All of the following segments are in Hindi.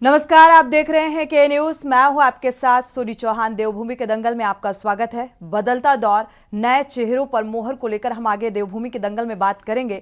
नमस्कार, आप देख रहे हैं के न्यूज। मैं हूं आपके साथ सोनी चौहान। देवभूमि के दंगल में आपका स्वागत है। बदलता दौर, नए चेहरों पर मोहर को लेकर हम आगे देवभूमि के दंगल में बात करेंगे।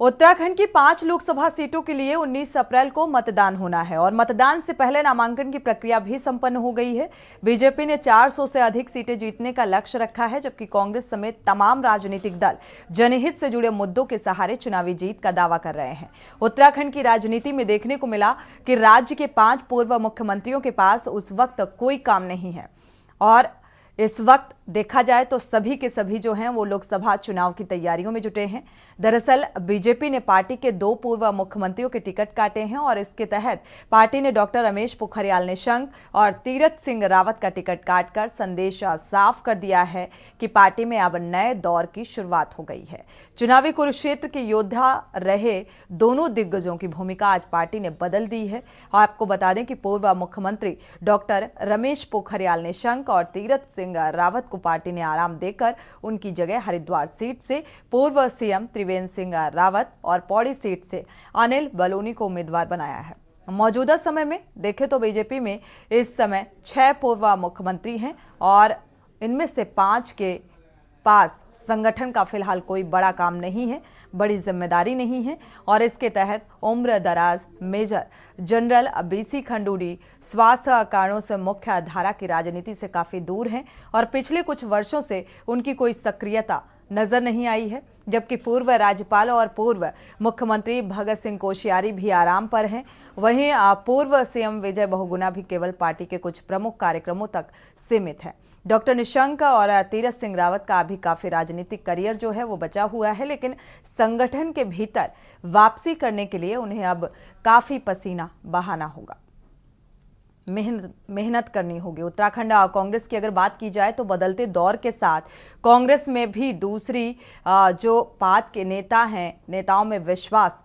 उत्तराखंड की 5 लोकसभा सीटों के लिए 19 अप्रैल को मतदान होना है और मतदान से पहले नामांकन की प्रक्रिया भी संपन्न हो गई है। बीजेपी ने 400 से अधिक सीटें जीतने का लक्ष्य रखा है, जबकि कांग्रेस समेत तमाम राजनीतिक दल जनहित से जुड़े मुद्दों के सहारे चुनावी जीत का दावा कर रहे हैं। उत्तराखंड की राजनीति में देखने को मिला कि राज्य के 5 पूर्व मुख्यमंत्रियों के पास उस वक्त कोई काम नहीं है और इस वक्त देखा जाए तो सभी के सभी जो हैं वो लोकसभा चुनाव की तैयारियों में जुटे हैं। दरअसल बीजेपी ने पार्टी के 2 पूर्व मुख्यमंत्रियों के टिकट काटे हैं और इसके तहत पार्टी ने डॉक्टर रमेश पोखरियाल निशंक और तीरथ सिंह रावत का टिकट काटकर संदेश साफ कर दिया है कि पार्टी में अब नए दौर की शुरुआत हो गई है। चुनावी कुरुक्षेत्र के योद्धा रहे दोनों दिग्गजों की भूमिका आज पार्टी ने बदल दी है। आपको बता दें कि पूर्व मुख्यमंत्री डॉक्टर रमेश पोखरियाल निशंक और तीरथ सिंह रावत को पार्टी ने आराम देकर उनकी जगह हरिद्वार सीट से पूर्व सीएम त्रिवेंद्र सिंह रावत और पौड़ी सीट से अनिल बलूनी को उम्मीदवार बनाया है। मौजूदा समय में देखें तो बीजेपी में इस समय 6 पूर्व मुख्यमंत्री हैं और इनमें से 5 के पास संगठन का फिलहाल कोई बड़ा काम नहीं है, बड़ी जिम्मेदारी नहीं है और इसके तहत उम्र दराज मेजर जनरल बीसी खंडूड़ी स्वास्थ्य कारणों से मुख्य धारा की राजनीति से काफी दूर हैं और पिछले कुछ वर्षों से उनकी कोई सक्रियता नजर नहीं आई है। जबकि पूर्व राज्यपाल और पूर्व मुख्यमंत्री भगत सिंह कोश्यारी भी आराम पर हैं। वहीं पूर्व सीएम विजय बहुगुणा भी केवल पार्टी के कुछ प्रमुख कार्यक्रमों तक सीमित है। डॉक्टर निशंक और तीरथ सिंह रावत का अभी काफी राजनीतिक करियर जो है वो बचा हुआ है, लेकिन संगठन के भीतर वापसी करने के लिए उन्हें अब काफी पसीना बहाना होगा, मेहनत करनी होगी। उत्तराखंड कांग्रेस की अगर बात की जाए तो बदलते दौर के साथ कांग्रेस में भी दूसरी जो पार्टी के नेता हैं, नेताओं में विश्वास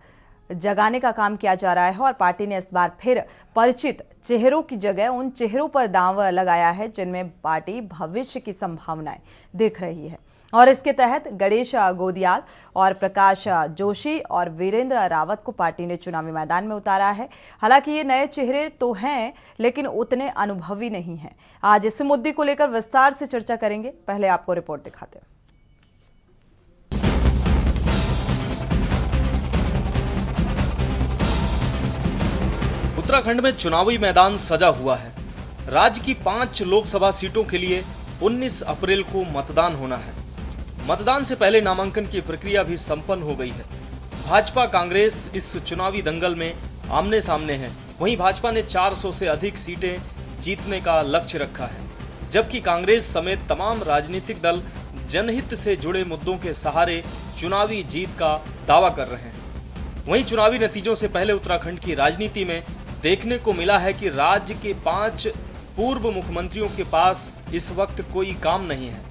जगाने का काम किया जा रहा है और पार्टी ने इस बार फिर परिचित चेहरों की जगह उन चेहरों पर दांव लगाया है जिनमें पार्टी भविष्य की संभावनाएं देख रही है और इसके तहत गणेश गोदियाल और प्रकाश जोशी और वीरेंद्र रावत को पार्टी ने चुनावी मैदान में उतारा है। हालांकि ये नए चेहरे तो हैं लेकिन उतने अनुभवी नहीं हैं। आज इस मुद्दे को लेकर विस्तार से चर्चा करेंगे। पहले आपको रिपोर्ट दिखाते हैं। उत्तराखंड में चुनावी मैदान सजा हुआ है। राज्य की 5 लोकसभा सीटों के लिए 19 अप्रैल को मतदान होना है। मतदान से पहले नामांकन की प्रक्रिया भी संपन्न हो गई है। भाजपा कांग्रेस इस चुनावी दंगल में आमने सामने है। वहीं भाजपा ने 400 से अधिक सीटें जीतने का लक्ष्य रखा है, जबकि कांग्रेस समेत तमाम राजनीतिक दल जनहित से जुड़े मुद्दों के सहारे चुनावी जीत का दावा कर रहे हैं। वहीं चुनावी नतीजों से पहले उत्तराखंड की राजनीति में देखने को मिला है कि राज्य के 5 पूर्व मुख्यमंत्रियों के पास इस वक्त कोई काम नहीं है।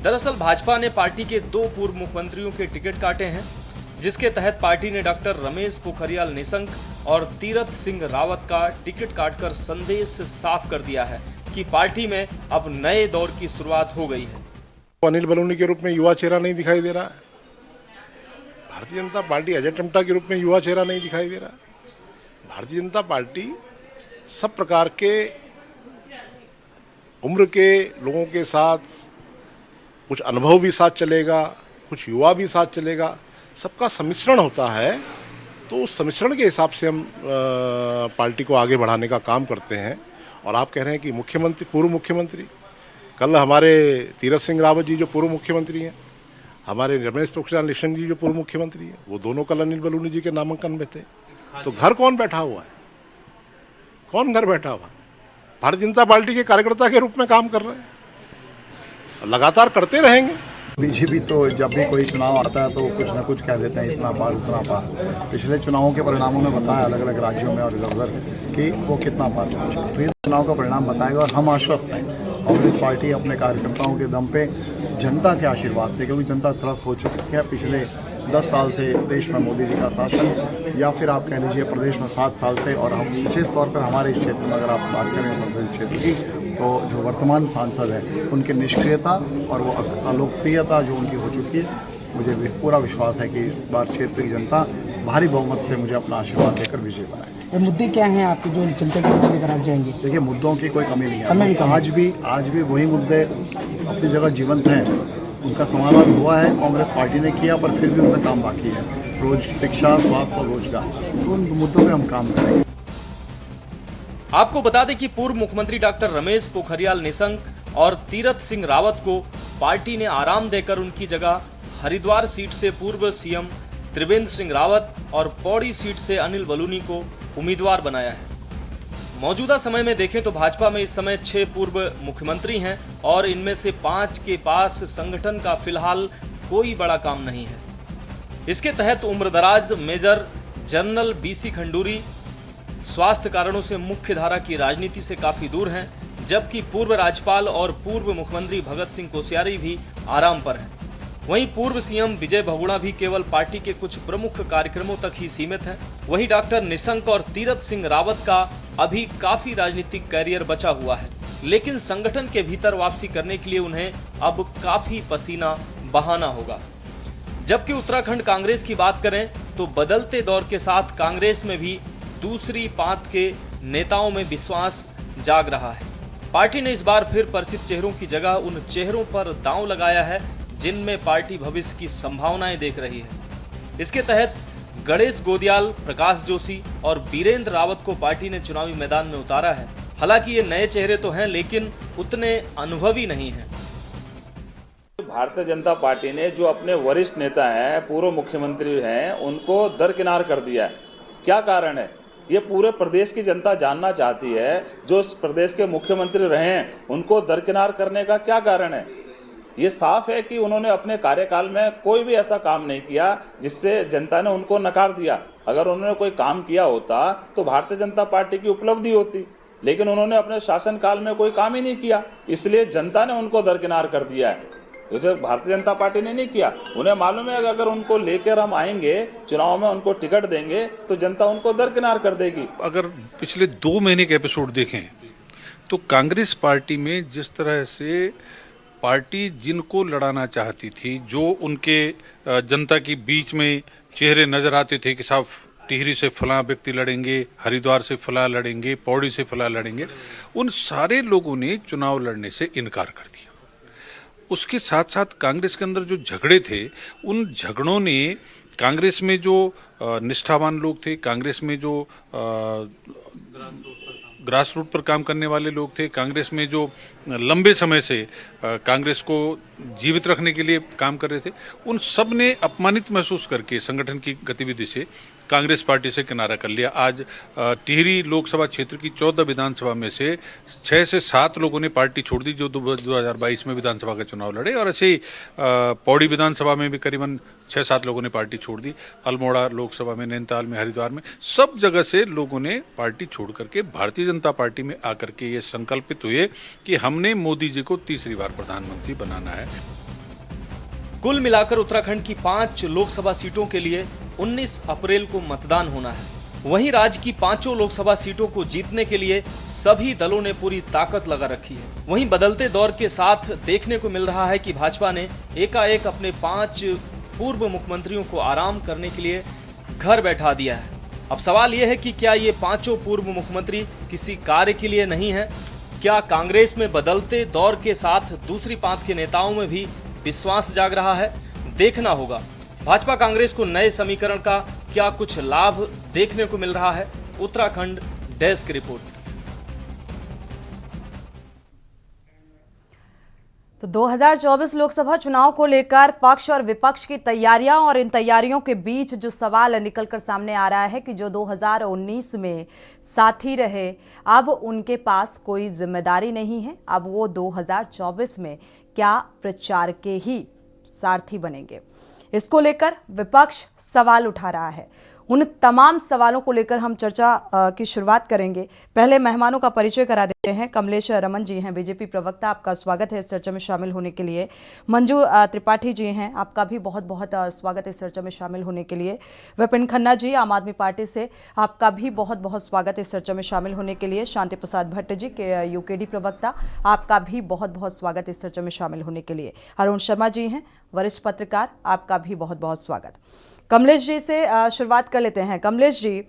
दरअसल भाजपा ने पार्टी के 2 पूर्व मुख्यमंत्रियों के टिकट काटे हैं, जिसके तहत पार्टी ने डॉक्टर रमेश पोखरियाल निशंक और तीरथ सिंह रावत का टिकट काटकर संदेश साफ कर दिया है कि पार्टी में अब नए दौर की शुरुआत हो गई है। अनिल बलूनी के रूप में युवा चेहरा नहीं दिखाई दे रहा है। भारतीय जनता पार्टी अजय टम्टा के रूप में युवा चेहरा नहीं दिखाई दे रहा। भारतीय जनता पार्टी सब प्रकार के उम्र के लोगों के साथ, कुछ अनुभव भी साथ चलेगा, कुछ युवा भी साथ चलेगा, सबका सम्मिश्रण होता है। तो उस सम्मिश्रण के हिसाब से हम पार्टी को आगे बढ़ाने का काम करते हैं। और आप कह रहे हैं कि मुख्यमंत्री, पूर्व मुख्यमंत्री, कल हमारे तीरथ सिंह रावत जी जो पूर्व मुख्यमंत्री हैं, हमारे रमेश पोखरियाल निशंक जी जो पूर्व मुख्यमंत्री हैं, वो दोनों कल अनिल बलूनी जी के नामांकन में थे। तो घर कौन बैठा हुआ है? कौन घर बैठा हुआ? भारतीय जनता पार्टी के कार्यकर्ता के रूप में काम कर रहे हैं, लगातार करते रहेंगे। बीजेपी तो जब भी कोई चुनाव आता है तो कुछ ना कुछ कह देते हैं, इतना पार उतना पार। पिछले चुनावों के परिणामों में बताया अलग अलग राज्यों में और इधर उधर कि वो कितना पार पहुंचे। तो ये चुनाव का परिणाम बताएगा और हम आश्वस्त हैं। कांग्रेस पार्टी अपने कार्यकर्ताओं के दम पे जनता के आशीर्वाद से, क्योंकि जनता त्रस्त हो चुकी है पिछले 10 साल से देश में मोदी जी का शासन, या फिर आप कह लीजिए प्रदेश में 7 साल से, और हम विशेष तौर पर हमारे इस क्षेत्र में अगर आप बात करें संसदीय क्षेत्र की, तो जो वर्तमान सांसद हैं उनकी निष्क्रियता और वो अलोकप्रियता जो उनकी हो चुकी है, मुझे पूरा विश्वास है कि इस बार क्षेत्र की जनता भारी बहुमत से मुझे अपना आशीर्वाद देकर विजय बनाएगी। ये मुद्दे क्या हैं आपके जो जनता के बीच लेकर आप जाएंगे? देखिए, मुद्दों की कोई कमी नहीं है। आज भी वही मुद्दे अपनी जगह जीवंत हैं। उनका समाधान हुआ है, कांग्रेस पार्टी ने किया, पर फिर भी उनका काम बाकी है। रोज शिक्षा, स्वास्थ्य और रोजगार, तो उन मुद्दों पे हम काम करेंगे। आपको बता दें कि पूर्व मुख्यमंत्री डॉक्टर रमेश पोखरियाल निशंक और तीरथ सिंह रावत को पार्टी ने आराम देकर उनकी जगह हरिद्वार सीट से पूर्व सीएम त्रिवेंद्र सिंह रावत और पौड़ी सीट से अनिल बलूनी को उम्मीदवार बनाया है। मौजूदा समय में देखें तो भाजपा में इस समय 6 पूर्व मुख्यमंत्री हैं और इनमें से 5 के पास संगठन का फिलहाल कोई बड़ा काम नहीं है। इसके तहत उम्रदराज मेजर जनरल बीसी खंडूरी स्वास्थ्य कारणों से मुख्य धारा की राजनीति से काफी दूर हैं, जबकि पूर्व राज्यपाल और पूर्व मुख्यमंत्री भगत सिंह कोश्यारी भी आराम पर हैं। वहीं पूर्व सीएम विजय बहुगुणा भी केवल पार्टी के कुछ प्रमुख कार्यक्रमों तक ही सीमित हैं। वहीं डॉक्टर निशंक और तीरथ सिंह रावत का अभी काफी राजनीतिक कैरियर बचा हुआ है, लेकिन संगठन के भीतर वापसी करने के लिए उन्हें अब काफी पसीना बहाना होगा। जबकि उत्तराखंड कांग्रेस की बात करें तो बदलते दौर के साथ कांग्रेस में भी दूसरी पांत के नेताओं में विश्वास जाग रहा है। पार्टी ने इस बार फिर परिचित चेहरों की जगह उन चेहरों पर दांव लगाया है जिनमें पार्टी भविष्य की संभावनाएं देख रही है। इसके तहत गणेश गोदियाल, प्रकाश जोशी और बीरेंद्र रावत को पार्टी ने चुनावी मैदान में उतारा है। हालांकि ये नए चेहरे तो हैं, लेकिन उतने अनुभवी नहीं हैं। भारतीय जनता पार्टी ने जो अपने वरिष्ठ नेता हैं, पूर्व मुख्यमंत्री हैं, उनको दरकिनार कर दिया है। क्या कारण है? ये पूरे प्रदेश की जनता जानना चाहती है। जो इस प्रदेश के मुख्यमंत्री रहे हैं उनको दरकिनार करने का क्या कारण है? ये साफ है कि उन्होंने अपने कार्यकाल में कोई भी ऐसा काम नहीं किया जिससे जनता ने उनको नकार दिया। अगर उन्होंने कोई काम किया होता तो भारतीय जनता पार्टी की उपलब्धि होती, लेकिन उन्होंने अपने शासनकाल में कोई काम ही नहीं किया, इसलिए जनता ने उनको दरकिनार कर दिया है। जो भारतीय जनता पार्टी ने नहीं किया, उन्हें मालूम है कि अगर उनको लेकर हम आएंगे चुनाव में, उनको टिकट देंगे तो जनता उनको दरकिनार कर देगी। अगर पिछले 2 महीने के एपिसोड देखें तो कांग्रेस पार्टी में जिस तरह से पार्टी जिनको लड़ाना चाहती थी, जो उनके जनता की बीच में चेहरे नजर आते थे कि साहब टिहरी से फलां व्यक्ति लड़ेंगे, हरिद्वार से फलां लड़ेंगे, पौड़ी से फलां लड़ेंगे, उन सारे लोगों ने चुनाव लड़ने से इनकार कर दिया। उसके साथ साथ कांग्रेस के अंदर जो झगड़े थे, उन झगड़ों ने कांग्रेस में जो निष्ठावान लोग थे, कांग्रेस में जो ग्रास रूट पर काम करने वाले लोग थे, कांग्रेस में जो लंबे समय से कांग्रेस को जीवित रखने के लिए काम कर रहे थे, उन सब ने अपमानित महसूस करके संगठन की गतिविधि से कांग्रेस पार्टी से किनारा कर लिया। आज टिहरी लोकसभा क्षेत्र की 14 विधानसभा में से 6 से 7 लोगों ने पार्टी छोड़ दी, जो 2022 में विधानसभा का चुनाव लड़े, और ऐसे ही पौड़ी विधानसभा में भी करीबन 6-7 लोगों ने पार्टी छोड़ दी। अल्मोड़ा लोकसभा में, नैनीताल में, हरिद्वार में, सब जगह से लोगों ने पार्टी छोड़ करके भारतीय जनता पार्टी में आकर के ये संकल्पित हुए कि हमने मोदी जी को तीसरी बार प्रधानमंत्री बनाना है। कुल मिलाकर उत्तराखंड की 5 लोकसभा सीटों के लिए 19 अप्रैल को मतदान होना है। वहीं राज्य की 5 लोकसभा सीटों को जीतने के लिए सभी दलों ने पूरी ताकत लगा रखी है। वहीं बदलते दौर के साथ देखने को मिल रहा है कि भाजपा ने एकाएक अपने 5 पूर्व मुख्यमंत्रियों को आराम करने के लिए घर बैठा दिया है। अब सवाल यह है कि क्या ये 5 पूर्व मुख्यमंत्री किसी कार्य के लिए नहीं है? क्या कांग्रेस में बदलते दौर के साथ दूसरी पांत के नेताओं में भी विश्वास जाग रहा है? देखना होगा। भाजपा कांग्रेस को नए समीकरण का क्या कुछ लाभ देखने को मिल रहा है? Uttarakhand desk report. तो 2024 लोकसभा चुनाव को लेकर पक्ष और विपक्ष की तैयारियां, और इन तैयारियों के बीच जो सवाल निकलकर सामने आ रहा है कि जो 2019 में साथी रहे, अब उनके पास कोई जिम्मेदारी नहीं है। अब वो 2024 में क्या प्रचार के ही सारथी बनेंगे? इसको लेकर विपक्ष सवाल उठा रहा है। उन तमाम सवालों को लेकर हम चर्चा की शुरुआत करेंगे। पहले मेहमानों का परिचय करा देते हैं। कमलेश रमन जी हैं, बीजेपी प्रवक्ता, आपका स्वागत है इस चर्चा में शामिल होने के लिए। मंजू त्रिपाठी जी हैं, आपका भी बहुत बहुत स्वागत है इस चर्चा में शामिल होने के लिए। विपिन खन्ना जी, आम आदमी पार्टी से, आपका भी बहुत बहुत स्वागत है इस चर्चा में शामिल होने के लिए। शांति प्रसाद भट्ट जी के यूकेडी प्रवक्ता, आपका भी बहुत बहुत स्वागत है इस चर्चा में शामिल होने के लिए। अरुण शर्मा जी हैं, वरिष्ठ पत्रकार, आपका भी बहुत बहुत स्वागत। कमलेश जी से शुरुआत कर लेते हैं। कमलेश जी,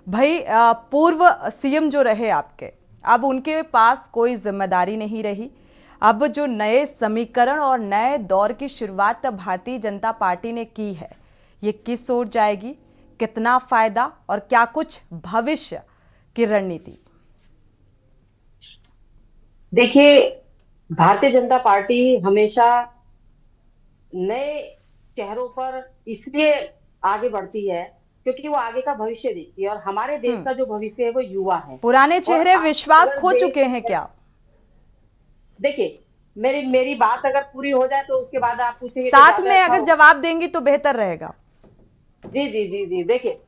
भाई पूर्व सीएम जो रहे आपके, अब उनके पास कोई जिम्मेदारी नहीं रही। अब जो नए समीकरण और नए दौर की शुरुआत भारतीय जनता पार्टी ने की है, ये किस ओर जाएगी, कितना फायदा और क्या कुछ भविष्य की रणनीति? देखिए, भारतीय जनता पार्टी हमेशा नए चेहरों पर इसलिए आगे बढ़ती है क्योंकि वो आगे का भविष्य देखती है, और हमारे देश का जो भविष्य है वो युवा है। पुराने चेहरे विश्वास खो चुके हैं क्या? देखिए, मेरी बात अगर पूरी हो जाए तो उसके बाद आप पूछेंगे, साथ में अगर जवाब देंगी तो बेहतर रहेगा। जी जी जी जी। देखिए,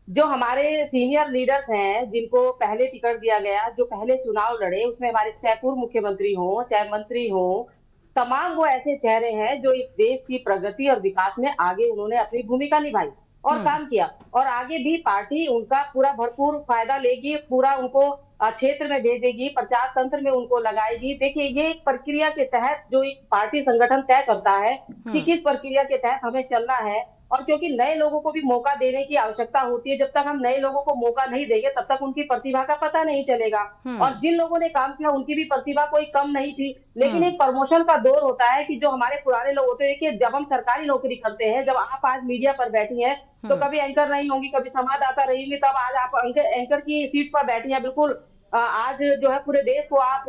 जो हमारे सीनियर लीडर्स हैं, जिनको पहले टिकट दिया गया, जो पहले चुनाव लड़े, उसमें हमारे चाहे पूर्व मुख्यमंत्री हो, चाहे मंत्री हो, तमाम वो ऐसे चेहरे हैं जो इस देश की प्रगति और विकास में आगे उन्होंने अपनी भूमिका निभाई और काम किया, और आगे भी पार्टी उनका पूरा भरपूर फायदा लेगी, पूरा उनको क्षेत्र में भेजेगी, प्रचार तंत्र में उनको लगाएगी। देखिए, ये एक प्रक्रिया के तहत जो एक पार्टी संगठन तय करता है कि किस प्रक्रिया के तहत हमें चलना है, और क्योंकि नए लोगों को भी मौका देने की आवश्यकता होती है। जब तक हम नए लोगों को मौका नहीं देंगे तब तक उनकी प्रतिभा का पता नहीं चलेगा। और जिन लोगों ने काम किया उनकी भी प्रतिभा कोई कम नहीं थी, लेकिन एक प्रमोशन का दौर होता है कि जो हमारे पुराने लोग होते हैं कि जब हम सरकारी नौकरी करते हैं, जब आप आज मीडिया पर बैठी हैं तो कभी एंकर नहीं होंगी, कभी संवाददाता रहेंगी, तब आज आप एंकर की सीट पर बैठी हैं। बिल्कुल आज जो है पूरे देश को आप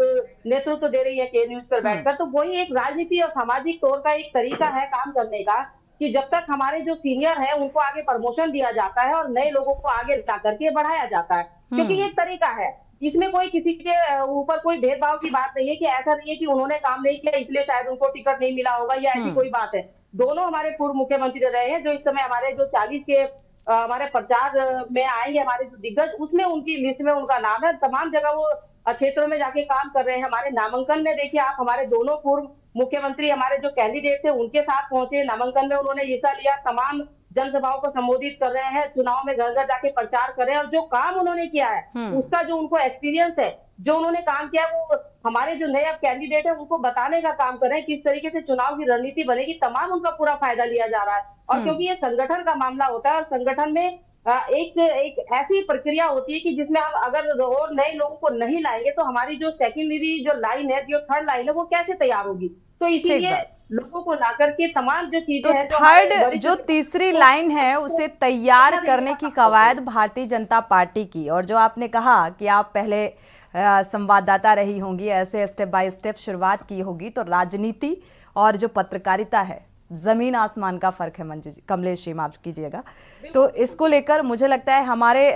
नेतृत्व दे रही है के न्यूज पर बैठकर। तो वही एक राजनीति और सामाजिक तौर का एक तरीका है काम करने का कि जब तक हमारे जो सीनियर है उनको आगे प्रमोशन दिया जाता है और नए लोगों को आगे ला करके बढ़ाया जाता है, क्योंकि ये एक तरीका है। इसमें कोई किसी के ऊपर कोई भेदभाव की बात नहीं है कि ऐसा नहीं है कि उन्होंने काम नहीं किया इसलिए शायद उनको टिकट नहीं मिला होगा या ऐसी कोई बात है। दोनों हमारे पूर्व मुख्यमंत्री रहे हैं, जो इस समय हमारे जो 40 के हमारे प्रचार में आएंगे, हमारे जो दिग्गज, उसमें उनकी लिस्ट में उनका नाम है। तमाम जगह वो क्षेत्रों में जाके काम कर रहे हैं। हमारे नामांकन में देखिए आप, हमारे दोनों पूर्व मुख्यमंत्री हमारे जो कैंडिडेट थे उनके साथ पहुंचे, नामांकन में उन्होंने हिस्सा लिया, तमाम जनसभाओं को संबोधित कर रहे हैं, चुनाव में घर घर जाके प्रचार कर रहे हैं, और जो काम उन्होंने किया है उसका जो उनको एक्सपीरियंस है, जो उन्होंने काम किया है, वो हमारे जो नए कैंडिडेट है उनको बताने का काम कर रहे हैं किस तरीके से चुनाव की रणनीति बनेगी। तमाम उनका पूरा फायदा लिया जा रहा है। और क्योंकि ये संगठन का मामला होता है और संगठन में एक ऐसी प्रक्रिया होती है कि जिसमें हम अगर और नए लोगों को नहीं लाएंगे तो हमारी जो सेकेंडरी जो लाइन है, जो थर्ड लाइन है, वो कैसे तैयार होगी। तो इसीलिए लोगों को ला करके तमाम जो चीजें हैं, तो थर्ड जो तीसरी लाइन है उसे तैयार करने की कवायद भारतीय जनता पार्टी की। और जो आपने कहा कि आप पहले संवाददाता रही होंगी, ऐसे स्टेप बाय स्टेप शुरुआत की होगी, तो राजनीति और जो पत्रकारिता है, जमीन आसमान का फर्क है। मंजू जी, कमलेश जी माफ कीजिएगा। तो इसको लेकर मुझे लगता है हमारे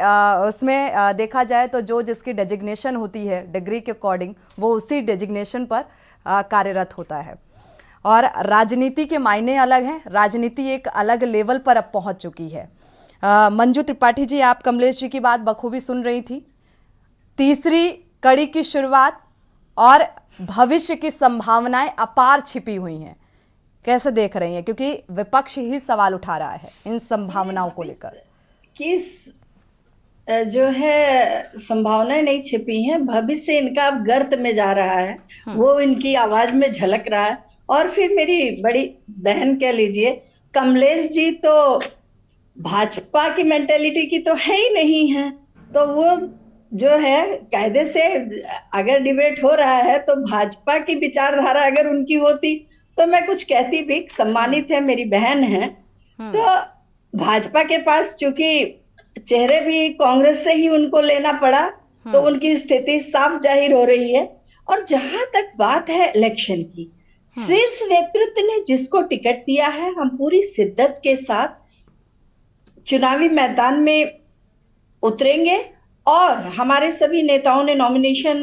उसमें देखा जाए तो जो जिसकी डेजिग्नेशन होती है डिग्री के अकॉर्डिंग, वो उसी डेजिग्नेशन पर कार्यरत होता है। और राजनीति के मायने अलग हैं, राजनीति एक अलग लेवल पर अब पहुंच चुकी है। मंजू त्रिपाठी जी, आप कमलेश जी की बात बखूबी सुन रही थी। तीसरी कड़ी की शुरुआत और भविष्य की संभावनाएं अपार छिपी हुई हैं, कैसे देख रही हैं? क्योंकि विपक्ष ही सवाल उठा रहा है इन संभावनाओं को लेकर। किस जो है संभावनाएं नहीं छिपी हैं, भविष्य इनका अब गर्त में जा रहा है, वो इनकी आवाज में झलक रहा है। और फिर मेरी बड़ी बहन कह लीजिए, कमलेश जी तो भाजपा की मेंटेलिटी की तो है ही नहीं है, तो वो जो है कायदे से अगर डिबेट हो रहा है तो भाजपा की विचारधारा अगर उनकी होती तो मैं कुछ कहती भी, सम्मानित है, मेरी बहन है। तो भाजपा के पास चूंकि चेहरे भी कांग्रेस से ही उनको लेना पड़ा, तो उनकी स्थिति साफ जाहिर हो रही है। और जहां तक बात है इलेक्शन की, शीर्ष नेतृत्व ने जिसको टिकट दिया है, हम पूरी शिद्दत के साथ चुनावी मैदान में उतरेंगे। और हमारे सभी नेताओं ने नॉमिनेशन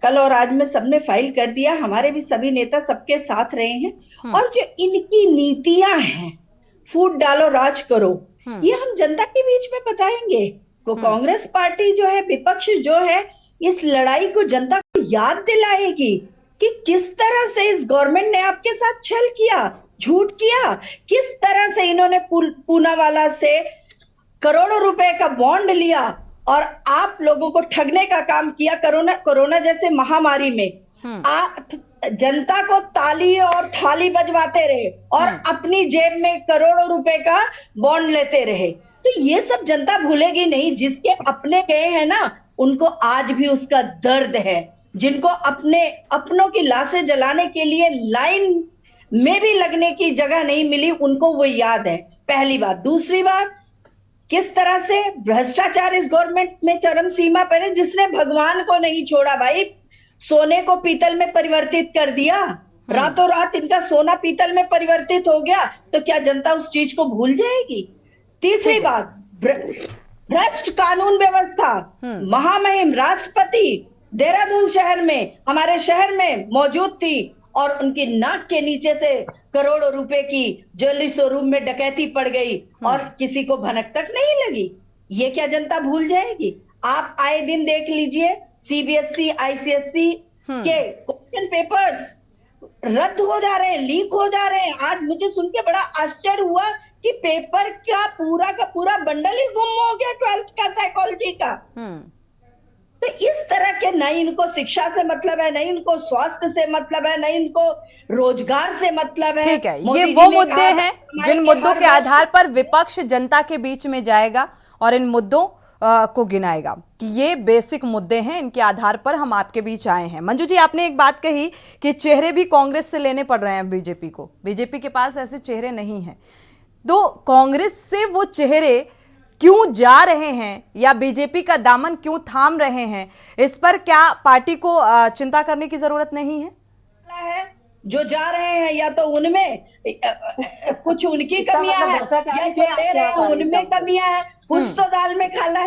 कल और आज में सबने फाइल कर दिया, हमारे भी सभी नेता सबके साथ रहे हैं। और जो इनकी नीतियां हैं, फूट डालो राज करो, ये हम जनता के बीच में बताएंगे। तो कांग्रेस पार्टी जो है, विपक्ष जो है, इस लड़ाई को जनता को याद दिलाएगी कि किस तरह से इस गवर्नमेंट ने आपके साथ छल किया, झूठ किया, किस तरह से इन्होंने पूनावाला से करोड़ों रुपए का बॉन्ड लिया और आप लोगों को ठगने का काम किया। कोरोना जैसे महामारी में जनता को ताली और थाली बजवाते रहे और अपनी जेब में करोड़ों रुपए का बॉन्ड लेते रहे। तो ये सब जनता भूलेगी नहीं। जिसके अपने गए हैं ना, उनको आज भी उसका दर्द है। जिनको अपनों की लाशें जलाने के लिए लाइन में भी लगने की जगह नहीं मिली, उनको वो याद है। पहली बात। दूसरी बात, किस तरह से भ्रष्टाचार इस गवर्नमेंट में चरम सीमा पर है, जिसने भगवान को नहीं छोड़ा भाई, सोने को पीतल में परिवर्तित कर दिया। रातों रात इनका सोना पीतल में परिवर्तित हो गया, तो क्या जनता उस चीज को भूल जाएगी? तीसरी बात, भ्रष्ट कानून व्यवस्था। महामहिम राष्ट्रपति देहरादून शहर में, हमारे शहर में मौजूद थी और उनकी नाक के नीचे से करोड़ों रुपए की ज्वेलरी शोरूम में डकैती पड़ गई और किसी को भनक तक नहीं लगी। ये क्या जनता भूल जाएगी? आप आए दिन देख लीजिए, सीबीएसई, आईसीएसई के क्वेश्चन पेपर्स रद्द हो जा रहे हैं, लीक हो जा रहे हैं। आज मुझे सुन के बड़ा आश्चर्य हुआ कि पेपर का पूरा बंडल ही गुम हो गया 12th का साइकोलॉजी का। तो इस तरह के, न इनको शिक्षा से मतलब है, न इनको स्वास्थ्य से मतलब है, न इनको रोजगार से मतलब है। ठीक है, ये वो मुद्दे हैं जिन मुद्दों के आधार पर विपक्ष जनता के बीच में जाएगा और इन मुद्दों को गिनाएगा कि ये बेसिक मुद्दे हैं, इनके आधार पर हम आपके बीच आए हैं। मंजू जी, आपने एक बात कही कि चेहरे भी कांग्रेस से लेने पड़ रहे हैं बीजेपी को। बीजेपी के पास ऐसे चेहरे नहीं हैं, तो कांग्रेस से वो चेहरे क्यों जा रहे हैं या बीजेपी का दामन क्यों थाम रहे हैं, इस पर क्या पार्टी को चिंता करने की जरूरत नहीं है? जो जा रहे हैं या तो उनमें कुछ उनकी कमियां हैं, या जो ले रहे हैं उनमें कमियां हैं। कुछ तो दाल में काला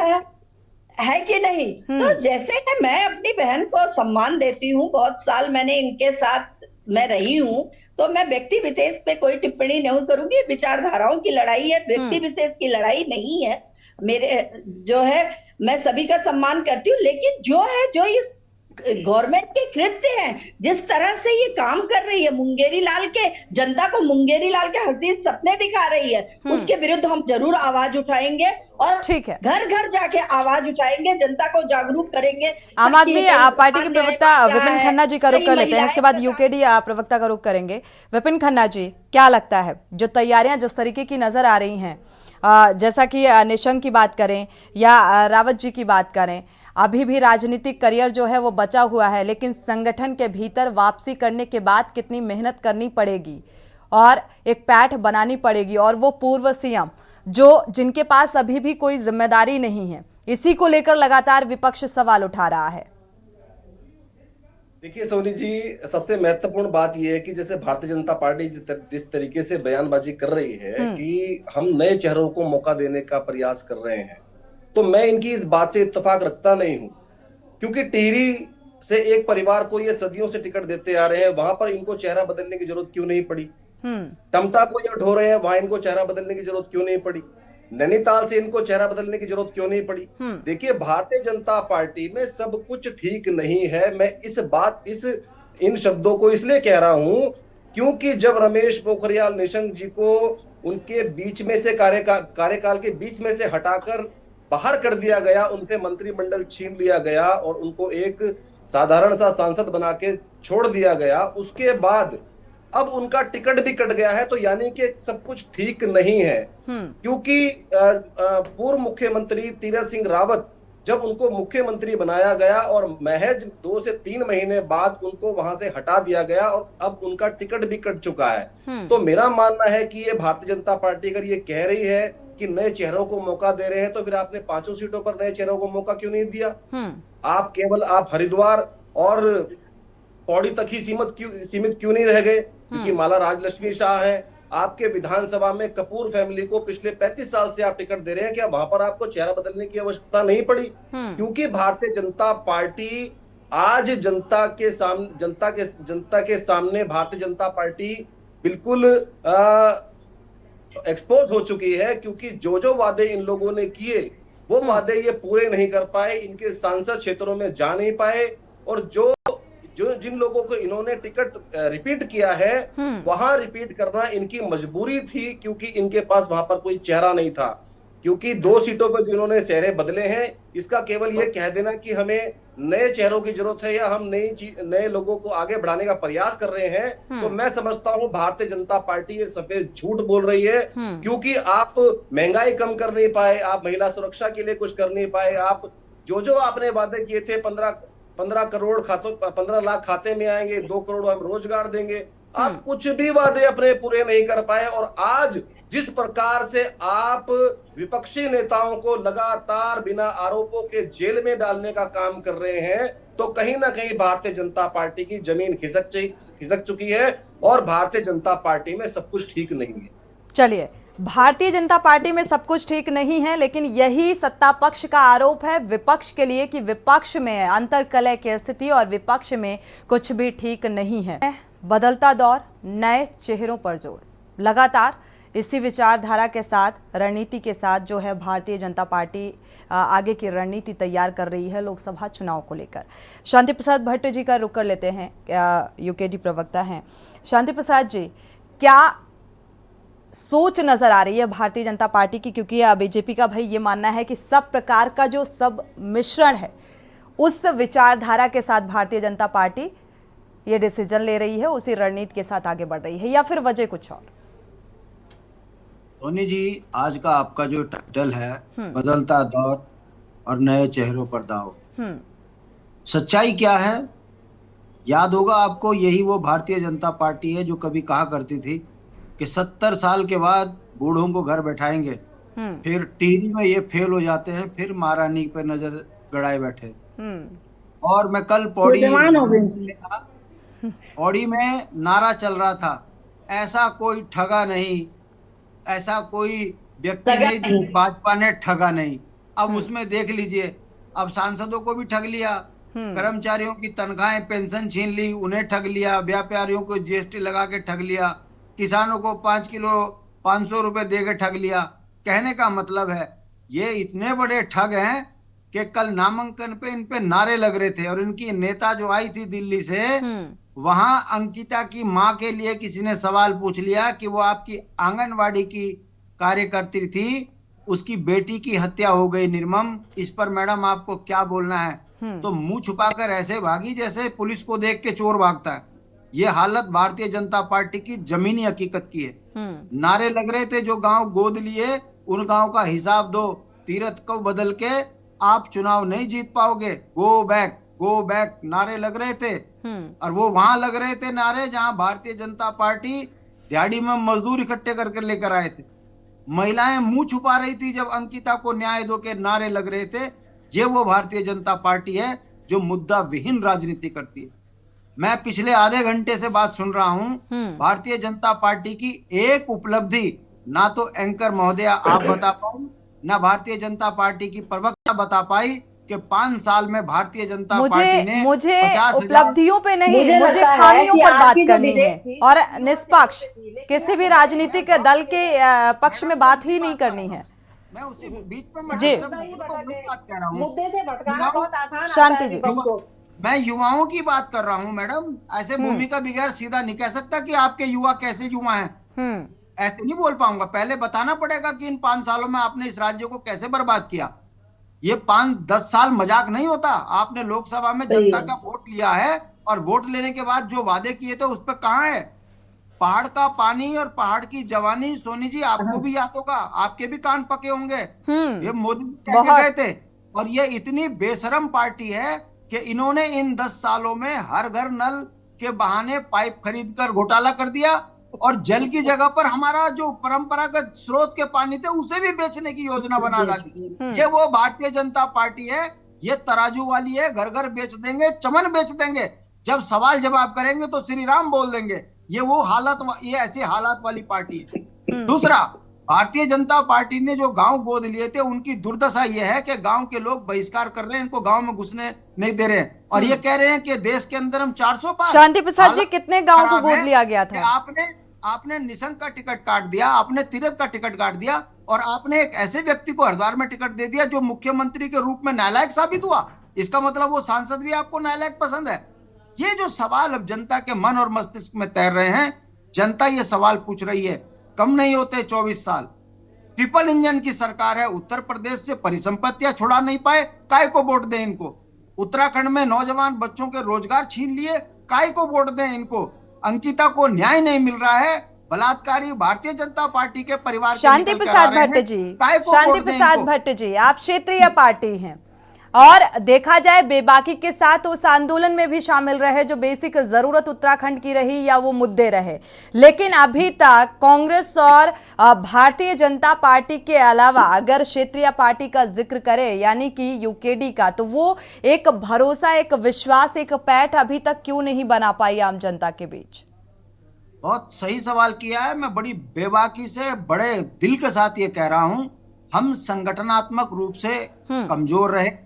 है कि नहीं? तो जैसे कि मैं अपनी बहन को सम्मान देती हूँ, बहुत साल मैंने इनके साथ मैं रही हूँ, तो मैं व्यक्ति विशेष पे कोई टिप्पणी नहीं करूंगी। विचारधाराओं की लड़ाई है, व्यक्ति विशेष की लड़ाई नहीं है। मेरे जो है, मैं सभी का सम्मान करती हूँ, लेकिन जो इस गवर्नमेंट के कृत्य हैं, जिस तरह से ये काम कर रही है, मुंगेरी लाल के, जनता को मुंगेरी लाल के हसीन सपने दिखा रही है, उसके विरुद्ध हम जरूर आवाज उठाएंगे और ठीक है, घर घर जाके आवाज उठाएंगे, जनता को जागरूक करेंगे। आम आदमी पार्टी के प्रवक्ता विपिन खन्ना जी का रुख कर लेते हैं, इसके बाद यूकेडी प्रवक्ता का रुख करेंगे। विपिन खन्ना जी, क्या लगता है जो तैयारियां जिस तरीके की नजर आ रही हैं, जैसा कि निशंक की बात करें या रावत जी की बात करें, अभी भी राजनीतिक करियर जो है वो बचा हुआ है, लेकिन संगठन के भीतर वापसी करने के बाद कितनी मेहनत करनी पड़ेगी और एक पैठ बनानी पड़ेगी, और वो पूर्व सीएम जिनके पास अभी भी कोई जिम्मेदारी नहीं है, इसी को लेकर लगातार विपक्ष सवाल उठा रहा है। देखिए सोनी जी, सबसे महत्वपूर्ण बात यह है कि जैसे भारतीय जनता पार्टी जिस तरीके से बयानबाजी कर रही है कि हम नए चेहरों को मौका देने का प्रयास कर रहे हैं, तो मैं इनकी इस बात से इत्तेफाक रखता नहीं हूं, क्योंकि टिहरी से एक परिवार को ये सदियों से टिकट देते आ रहे हैं, वहां पर इनको चेहरा बदलने की जरूरत क्यों नहीं पड़ी? टमटा को ये ढो रहे हैं, वहां इनको चेहरा बदलने की जरूरत क्यों नहीं पड़ी? नैनीताल से इनको चेहरा बदलने की जरूरत क्यों नहीं पड़ी? देखिए, भारतीय जनता पार्टी में सब कुछ ठीक नहीं है। मैं इन शब्दों को इसलिए कह रहा हूं क्योंकि जब रमेश पोखरियाल निशंक जी को उनके बीच में से कार्यकाल के बीच में से हटाकर बाहर कर दिया गया, उनसे मंत्रिमंडल छीन लिया गया और उनको एक साधारण सा सांसद बना के छोड़ दिया गया, उसके बाद अब उनका टिकट भी कट गया है, तो यानी कि सब कुछ ठीक नहीं है। क्योंकि पूर्व मुख्यमंत्री तीरथ सिंह रावत, जब उनको मुख्यमंत्री बनाया गया और महज 2 से 3 महीने बाद उनको वहां से हटा दिया गया और अब उनका टिकट भी कट चुका है। तो मेरा मानना है कि ये भारतीय जनता पार्टी अगर ये कह रही है कि नए चेहरों को मौका दे रहे हैं, तो फिर आपने 5 सीटों पर नए चेहरों को मौका क्यों नहीं दिया? आप हरिद्वार और पौड़ी तक ही सीमित क्यों नहीं रह गए? क्योंकि माला राजलक्ष्मी शाह है, आपके विधानसभा में कपूर फैमिली को पिछले 35 साल से आप टिकट दे रहे हैं, क्या वहां पर आपको चेहरा बदलने की आवश्यकता नहीं पड़ी? क्योंकि भारतीय जनता पार्टी आज जनता के सामने भारतीय जनता पार्टी बिल्कुल एक्सपोज हो चुकी है, क्योंकि जो जो वादे इन लोगों ने किए वो वादे ये पूरे नहीं कर पाए, इनके सांसद क्षेत्रों में जा नहीं पाए, और जो जो जिन लोगों को इन्होंने टिकट रिपीट किया है वहां रिपीट करना इनकी मजबूरी थी, क्योंकि इनके पास वहां पर कोई चेहरा नहीं था। क्योंकि 2 सीटों पर जिन्होंने चेहरे बदले हैं, इसका केवल ये कह देना कि हमें नए चेहरों की जरूरत है या हम नए लोगों को आगे बढ़ाने का प्रयास कर रहे हैं, तो मैं समझता हूं भारतीय जनता पार्टी ये सफेद झूठ बोल रही है। क्योंकि आप महंगाई कम कर नहीं पाए, आप महिला सुरक्षा के लिए कुछ कर नहीं पाए, आप जो आपने वादे किए थे 15 करोड़ खातों 15 लाख खाते में आएंगे, 2 करोड़ हम रोजगार देंगे, आप कुछ भी वादे अपने पूरे नहीं कर पाए। और आज जिस प्रकार से आप विपक्षी नेताओं को लगातार बिना आरोपों के जेल में डालने का काम कर रहे हैं, तो कहीं ना कहीं भारतीय जनता पार्टी की जमीन खिसक चुकी है और भारतीय जनता पार्टी में सब कुछ ठीक नहीं है। चलिए, भारतीय जनता पार्टी में सब कुछ ठीक नहीं है, लेकिन यही सत्ता पक्ष का आरोप है विपक्ष के लिए कि विपक्ष में अंतर्कलह की स्थिति और विपक्ष में कुछ भी ठीक नहीं है। बदलता दौर, नए चेहरों पर जोर। लगातार इसी विचारधारा के साथ, रणनीति के साथ जो है भारतीय जनता पार्टी आगे की रणनीति तैयार कर रही है लोकसभा चुनाव को लेकर। शांति प्रसाद भट्ट जी का रुख कर लेते हैं, यूकेडी प्रवक्ता हैं। शांति प्रसाद जी, क्या सोच नजर आ रही है भारतीय जनता पार्टी की? क्योंकि बीजेपी का भाई ये मानना है कि सब प्रकार का जो सब मिश्रण है उस विचारधारा के साथ भारतीय जनता पार्टी ये डिसीजन ले रही है, उसी रणनीति के साथ आगे बढ़ रही है, या फिर वजह कुछ और? सोनी जी, आज का आपका जो टाइटल है बदलता दौर और नए चेहरों पर दाव, सच्चाई क्या है? याद होगा आपको, यही वो भारतीय जनता पार्टी है जो कभी कहा करती थी कि 70 साल के बाद बूढ़ों को घर बैठाएंगे, फिर टीवी में ये फेल हो जाते हैं, फिर महारानी पे नजर गड़ाए बैठे। और मैं कल पौड़ी में नारा चल रहा था, ऐसा कोई ठगा नहीं, ऐसा कोई व्यक्ति नहीं जो भाजपा ने ठगा नहीं। अब उसमें देख लीजिए, अब सांसदों को भी ठग लिया, कर्मचारियों की तनख्वाहें पेंशन छीन ली, उन्हें ठग लिया, व्यापारियों को जीएसटी लगा के ठग लिया, किसानों को 5 किलो 500 रुपए दे के ठग लिया। कहने का मतलब है ये इतने बड़े ठग हैं कि कल नामांकन पे इन पे नारे लग रहे थे। और इनकी नेता जो आई थी दिल्ली से, वहां अंकिता की माँ के लिए किसी ने सवाल पूछ लिया कि वो आपकी आंगनवाड़ी की कार्यकर्ती थी, उसकी बेटी की हत्या हो गई निर्मम, इस पर मैडम आपको क्या बोलना है? तो मुंह छुपाकर ऐसे भागी जैसे पुलिस को देख के चोर भागता है। ये हालत भारतीय जनता पार्टी की जमीनी हकीकत की है। नारे लग रहे थे, जो गांव गोद लिए उन गांव का हिसाब दो, तीरथ को बदल के आप चुनाव नहीं जीत पाओगे, गो बैक नारे लग रहे थे। और वो वहां लग रहे थे नारे जहां भारतीय जनता पार्टी दिहाड़ी में मजदूर इकट्ठे करके लेकर आए थे। महिलाएं मुंह छुपा रही थी जब अंकिता को न्याय दो के नारे लग रहे थे। ये वो भारतीय जनता पार्टी है जो मुद्दा विहीन राजनीति करती है। मैं पिछले आधे घंटे से बात सुन रहा हूं, भारतीय जनता पार्टी की एक उपलब्धि ना तो एंकर महोदय आप बता पाओ, ना भारतीय जनता पार्टी की प्रवक्ता बता पाई कि 5 साल में भारतीय जनता पार्टी ने मुझे उपलब्धियों पे नहीं, मुझे खामियों पर बात करनी है और निष्पक्ष किसी भी राजनीतिक दल के पक्ष में बात ही नहीं करनी है। मैं उसी बीच में जी बात कर रहा हूँ, मुद्दे से भटकाना बहुत आसान है। शांति जी, मैं युवाओं की बात कर रहा हूँ मैडम। ऐसे भूमिका बगैर सीधा नहीं कह सकता कि आपके युवा कैसे युवा हैं, ऐसे नहीं बोल पाऊंगा। पहले बताना पड़ेगा कि इन 5 सालों में आपने इस राज्य को कैसे बर्बाद किया। ये 5-10 साल मजाक नहीं होता। आपने लोकसभा में जनता का वोट लिया है और वोट लेने के बाद जो वादे किए थे उस पर कहाँ है? पहाड़ का पानी और पहाड़ की जवानी, सोनी जी आपको भी याद होगा, आपके भी कान पके होंगे। ये मोदी कह गए थे। और ये इतनी बेशरम पार्टी है कि इन्होंने इन 10 सालों में हर घर नल के बहाने पाइप खरीद कर घोटाला कर दिया और जल की जगह पर हमारा जो परंपरागत स्रोत के पानी थे उसे भी बेचने की योजना बना डाली। ये वो भारतीय जनता पार्टी है, ये तराजू वाली है, घर घर बेच देंगे, चमन बेच देंगे, जब सवाल जवाब करेंगे तो श्री राम बोल देंगे। ये वो हालत, ये ऐसी हालात वाली पार्टी है। दूसरा, भारतीय जनता पार्टी ने जो गांव गोद लिए थे उनकी दुर्दशा ये है कि गांव के लोग बहिष्कार कर रहे हैं, इनको गांव में घुसने नहीं दे रहे हैं और ये कह रहे हैं कि देश के अंदर हम 400 पार। शांति प्रसाद जी, कितने गांव को गोद लिया गया था? आपने निशंक का टिकट काट दिया, आपने तीरथ का टिकट काट दिया, और आपने एक ऐसे व्यक्ति को हरिद्वार में टिकट दे दिया जो मुख्यमंत्री के रूप में नालायक साबित हुआ। इसका मतलब वो सांसद भी आपको नालायक पसंद है। ये जो सवाल अब जनता के मन और मस्तिष्क में तैर रहे हैं, जनता ये सवाल पूछ रही है। कम नहीं होते 24 साल, ट्रिपल इंजन की सरकार है, उत्तर प्रदेश से परिसंपत्तियां छुड़ा नहीं पाए, काय को वोट दें इनको। उत्तराखंड में नौजवान बच्चों के रोजगार छीन लिए, काय को वोट दें इनको। अंकिता को न्याय नहीं मिल रहा है, बलात्कारी भारतीय जनता पार्टी के परिवार शांति प्रसाद भट्ट जी, शांति प्रसाद भट्ट जी, आप क्षेत्रीय पार्टी हैं और देखा जाए बेबाकी के साथ उस आंदोलन में भी शामिल रहे जो बेसिक जरूरत उत्तराखंड की रही या वो मुद्दे रहे, लेकिन अभी तक कांग्रेस और भारतीय जनता पार्टी के अलावा अगर क्षेत्रीय पार्टी का जिक्र करें यानी कि यूकेडी का, तो वो एक भरोसा, एक विश्वास, एक पैठ अभी तक क्यों नहीं बना पाई आम जनता के बीच? बहुत सही सवाल किया है। मैं बड़ी बेबाकी से, बड़े दिल के साथ ये कह रहा हूं, हम संगठनात्मक रूप से कमजोर रहे।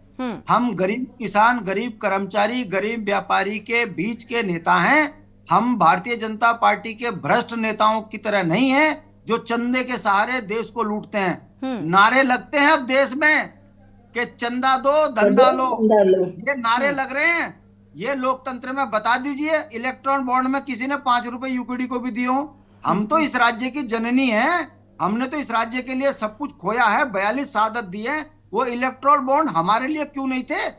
हम गरीब किसान, गरीब कर्मचारी, गरीब व्यापारी के बीच के नेता हैं। हम भारतीय जनता पार्टी के भ्रष्ट नेताओं की तरह नहीं हैं जो चंदे के सहारे देश को लूटते हैं। नारे लगते हैं अब देश में कि चंदा दो, धंधा लो, ये नारे लग रहे हैं। ये लोकतंत्र में बता दीजिए, इलेक्ट्रॉन बॉन्ड में किसी ने 5 रुपए यूकेडी को भी दिए हो? हम तो इस राज्य की जननी हैं, हमने तो इस राज्य के लिए सब कुछ खोया है, 42 शहादत दी है। वो इलेक्ट्रॉल बॉन्ड हमारे लिए क्यों नहीं थे?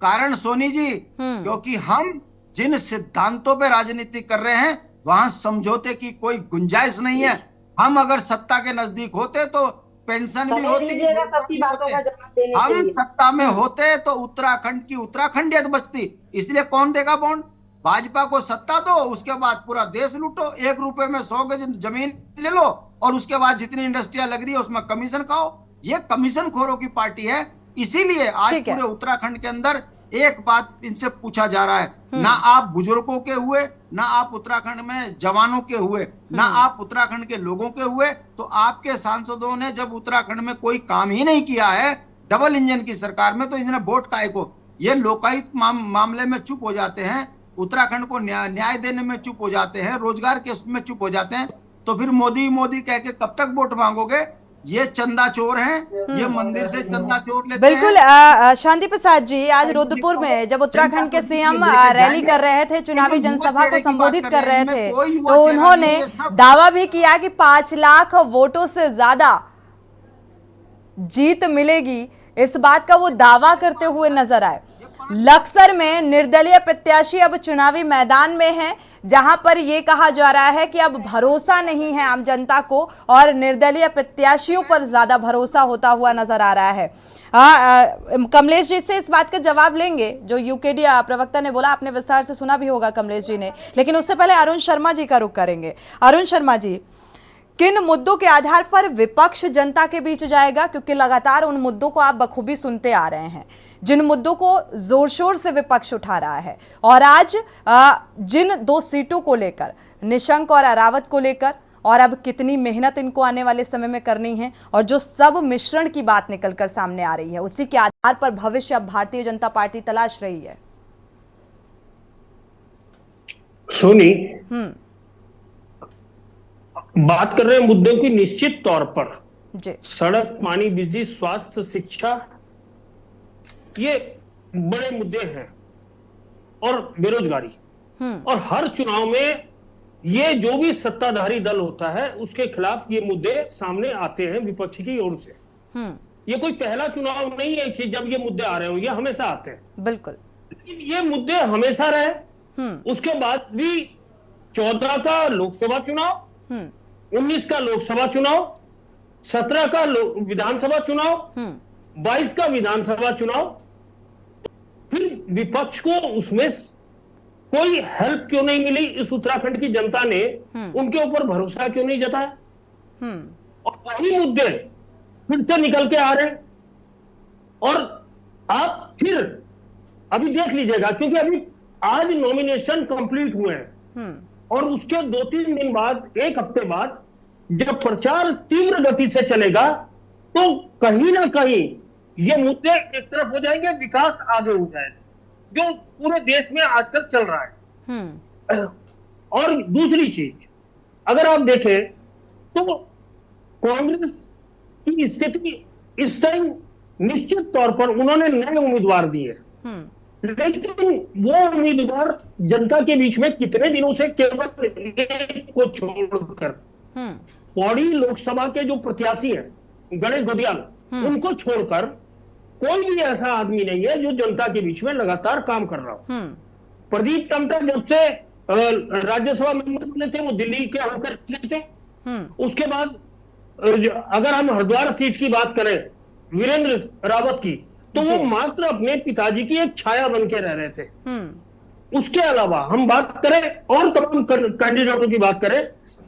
कारण सोनी जी, क्योंकि हम जिन सिद्धांतों पे राजनीति कर रहे हैं वहां समझौते की कोई गुंजाइश नहीं है। हम अगर सत्ता के नजदीक होते तो पेंशन भी होती, हम सत्ता में होते तो उत्तराखंड की उत्तराखंडियत बचती। इसलिए कौन देगा बॉन्ड? भाजपा को सत्ता दो, उसके बाद पूरा देश लूटो, 1 रुपए में 100 गज जमीन ले लो और उसके बाद जितनी इंडस्ट्रियां लग रही है उसमें कमीशन खाओ। ये कमीशन खोरों की पार्टी है। इसीलिए आज पूरे उत्तराखंड के अंदर एक बात इनसे पूछा जा रहा है, ना आप बुजुर्गों के हुए, ना आप उत्तराखंड में जवानों के हुए, ना आप उत्तराखंड के लोगों के हुए। तो आपके सांसदों ने जब उत्तराखंड में कोई काम ही नहीं किया है डबल इंजन की सरकार में, तो इन्होंने वोट काहे को? ये लोकायुक्त मामले में चुप हो जाते हैं, उत्तराखंड को न्याय देने में चुप हो जाते हैं, रोजगार के उसमें चुप हो जाते हैं। तो फिर मोदी मोदी कह के कब तक वोट मांगोगे? ये चंदा चोर हैं, ये मंदिर से चंदा चोर लेते हैं। बिल्कुल शांति प्रसाद जी, आज रुद्रपुर में जब उत्तराखंड के सीएम रैली कर रहे थे, चुनावी जनसभा को संबोधित कर रहे थे, तो उन्होंने दावा भी किया कि 5 लाख वोटों से ज्यादा जीत मिलेगी। इस बात का वो दावा करते हुए नजर आए। लक्सर में निर्दलीय प्रत्याशी अब चुनावी मैदान में हैं, जहां पर यह कहा जा रहा है कि अब भरोसा नहीं है आम जनता को और निर्दलीय प्रत्याशियों पर ज्यादा भरोसा होता हुआ नजर आ रहा है। कमलेश जी से इस बात का जवाब लेंगे जो यूकेडी प्रवक्ता ने बोला, आपने विस्तार से सुना भी होगा कमलेश जी ने, लेकिन उससे पहले अरुण शर्मा जी का रुख करेंगे। अरुण शर्मा जी, किन मुद्दों के आधार पर विपक्ष जनता के बीच जाएगा? क्योंकि लगातार उन मुद्दों को आप बखूबी सुनते आ रहे हैं, जिन मुद्दों को जोर शोर से विपक्ष उठा रहा है, और आज जिन 2 सीटों को लेकर, निशंक और अरावत को लेकर, और अब कितनी मेहनत इनको आने वाले समय में करनी है, और जो सब मिश्रण की बात निकलकर सामने आ रही है, उसी के आधार पर भविष्य अब भारतीय जनता पार्टी तलाश रही है। सोनी, बात कर रहे हैं मुद्दों की, निश्चित तौर पर सड़क, पानी, बिजली, स्वास्थ्य, शिक्षा, ये बड़े मुद्दे हैं, और बेरोजगारी। और हर चुनाव में ये जो भी सत्ताधारी दल होता है उसके खिलाफ ये मुद्दे सामने आते हैं विपक्ष की ओर से। ये कोई पहला चुनाव नहीं है कि जब ये मुद्दे आ रहे हो, ये हमेशा आते हैं। बिल्कुल, लेकिन ये मुद्दे हमेशा रहे। उसके बाद भी 14 का लोकसभा चुनाव, 19 का लोकसभा चुनाव, 17 का विधानसभा चुनाव, 22 का विधानसभा चुनाव, फिर विपक्ष को उसमें कोई हेल्प क्यों नहीं मिली? इस उत्तराखंड की जनता ने उनके ऊपर भरोसा क्यों नहीं जताया? और वही मुद्दे फिर से निकल के आ रहे हैं। और आप फिर अभी देख लीजिएगा, क्योंकि अभी आज नॉमिनेशन कंप्लीट हुए हैं और उसके 2-3 दिन बाद, 1 हफ्ते बाद जब प्रचार तीव्र गति से चलेगा तो कहीं ना कहीं ये मुद्दे एक तरफ हो जाएंगे, विकास आगे हो जाएगा, जो पूरे देश में आजकल चल रहा है। और दूसरी चीज, अगर आप देखें तो कांग्रेस की स्थिति इस टाइम निश्चित तौर पर उन्होंने नए उम्मीदवार दिए, लेकिन वो उम्मीदवार जनता के बीच में कितने दिनों से केवल एक को छोड़कर पौड़ी लोकसभा के जो प्रत्याशी हैं गणेश गोदियाल, उनको छोड़कर कोई भी ऐसा आदमी नहीं है जो जनता के बीच में लगातार काम कर रहा हो। प्रदीप टमटा जब से राज्यसभा मेंबर बने थे वो दिल्ली के होकर गए थे। उसके बाद अगर हम हरिद्वार सीट की बात करें वीरेंद्र रावत की, तो वो मात्र अपने पिताजी की एक छाया बन के रह रहे थे। उसके अलावा हम बात करें और तमाम कैंडिडेटों की बात करें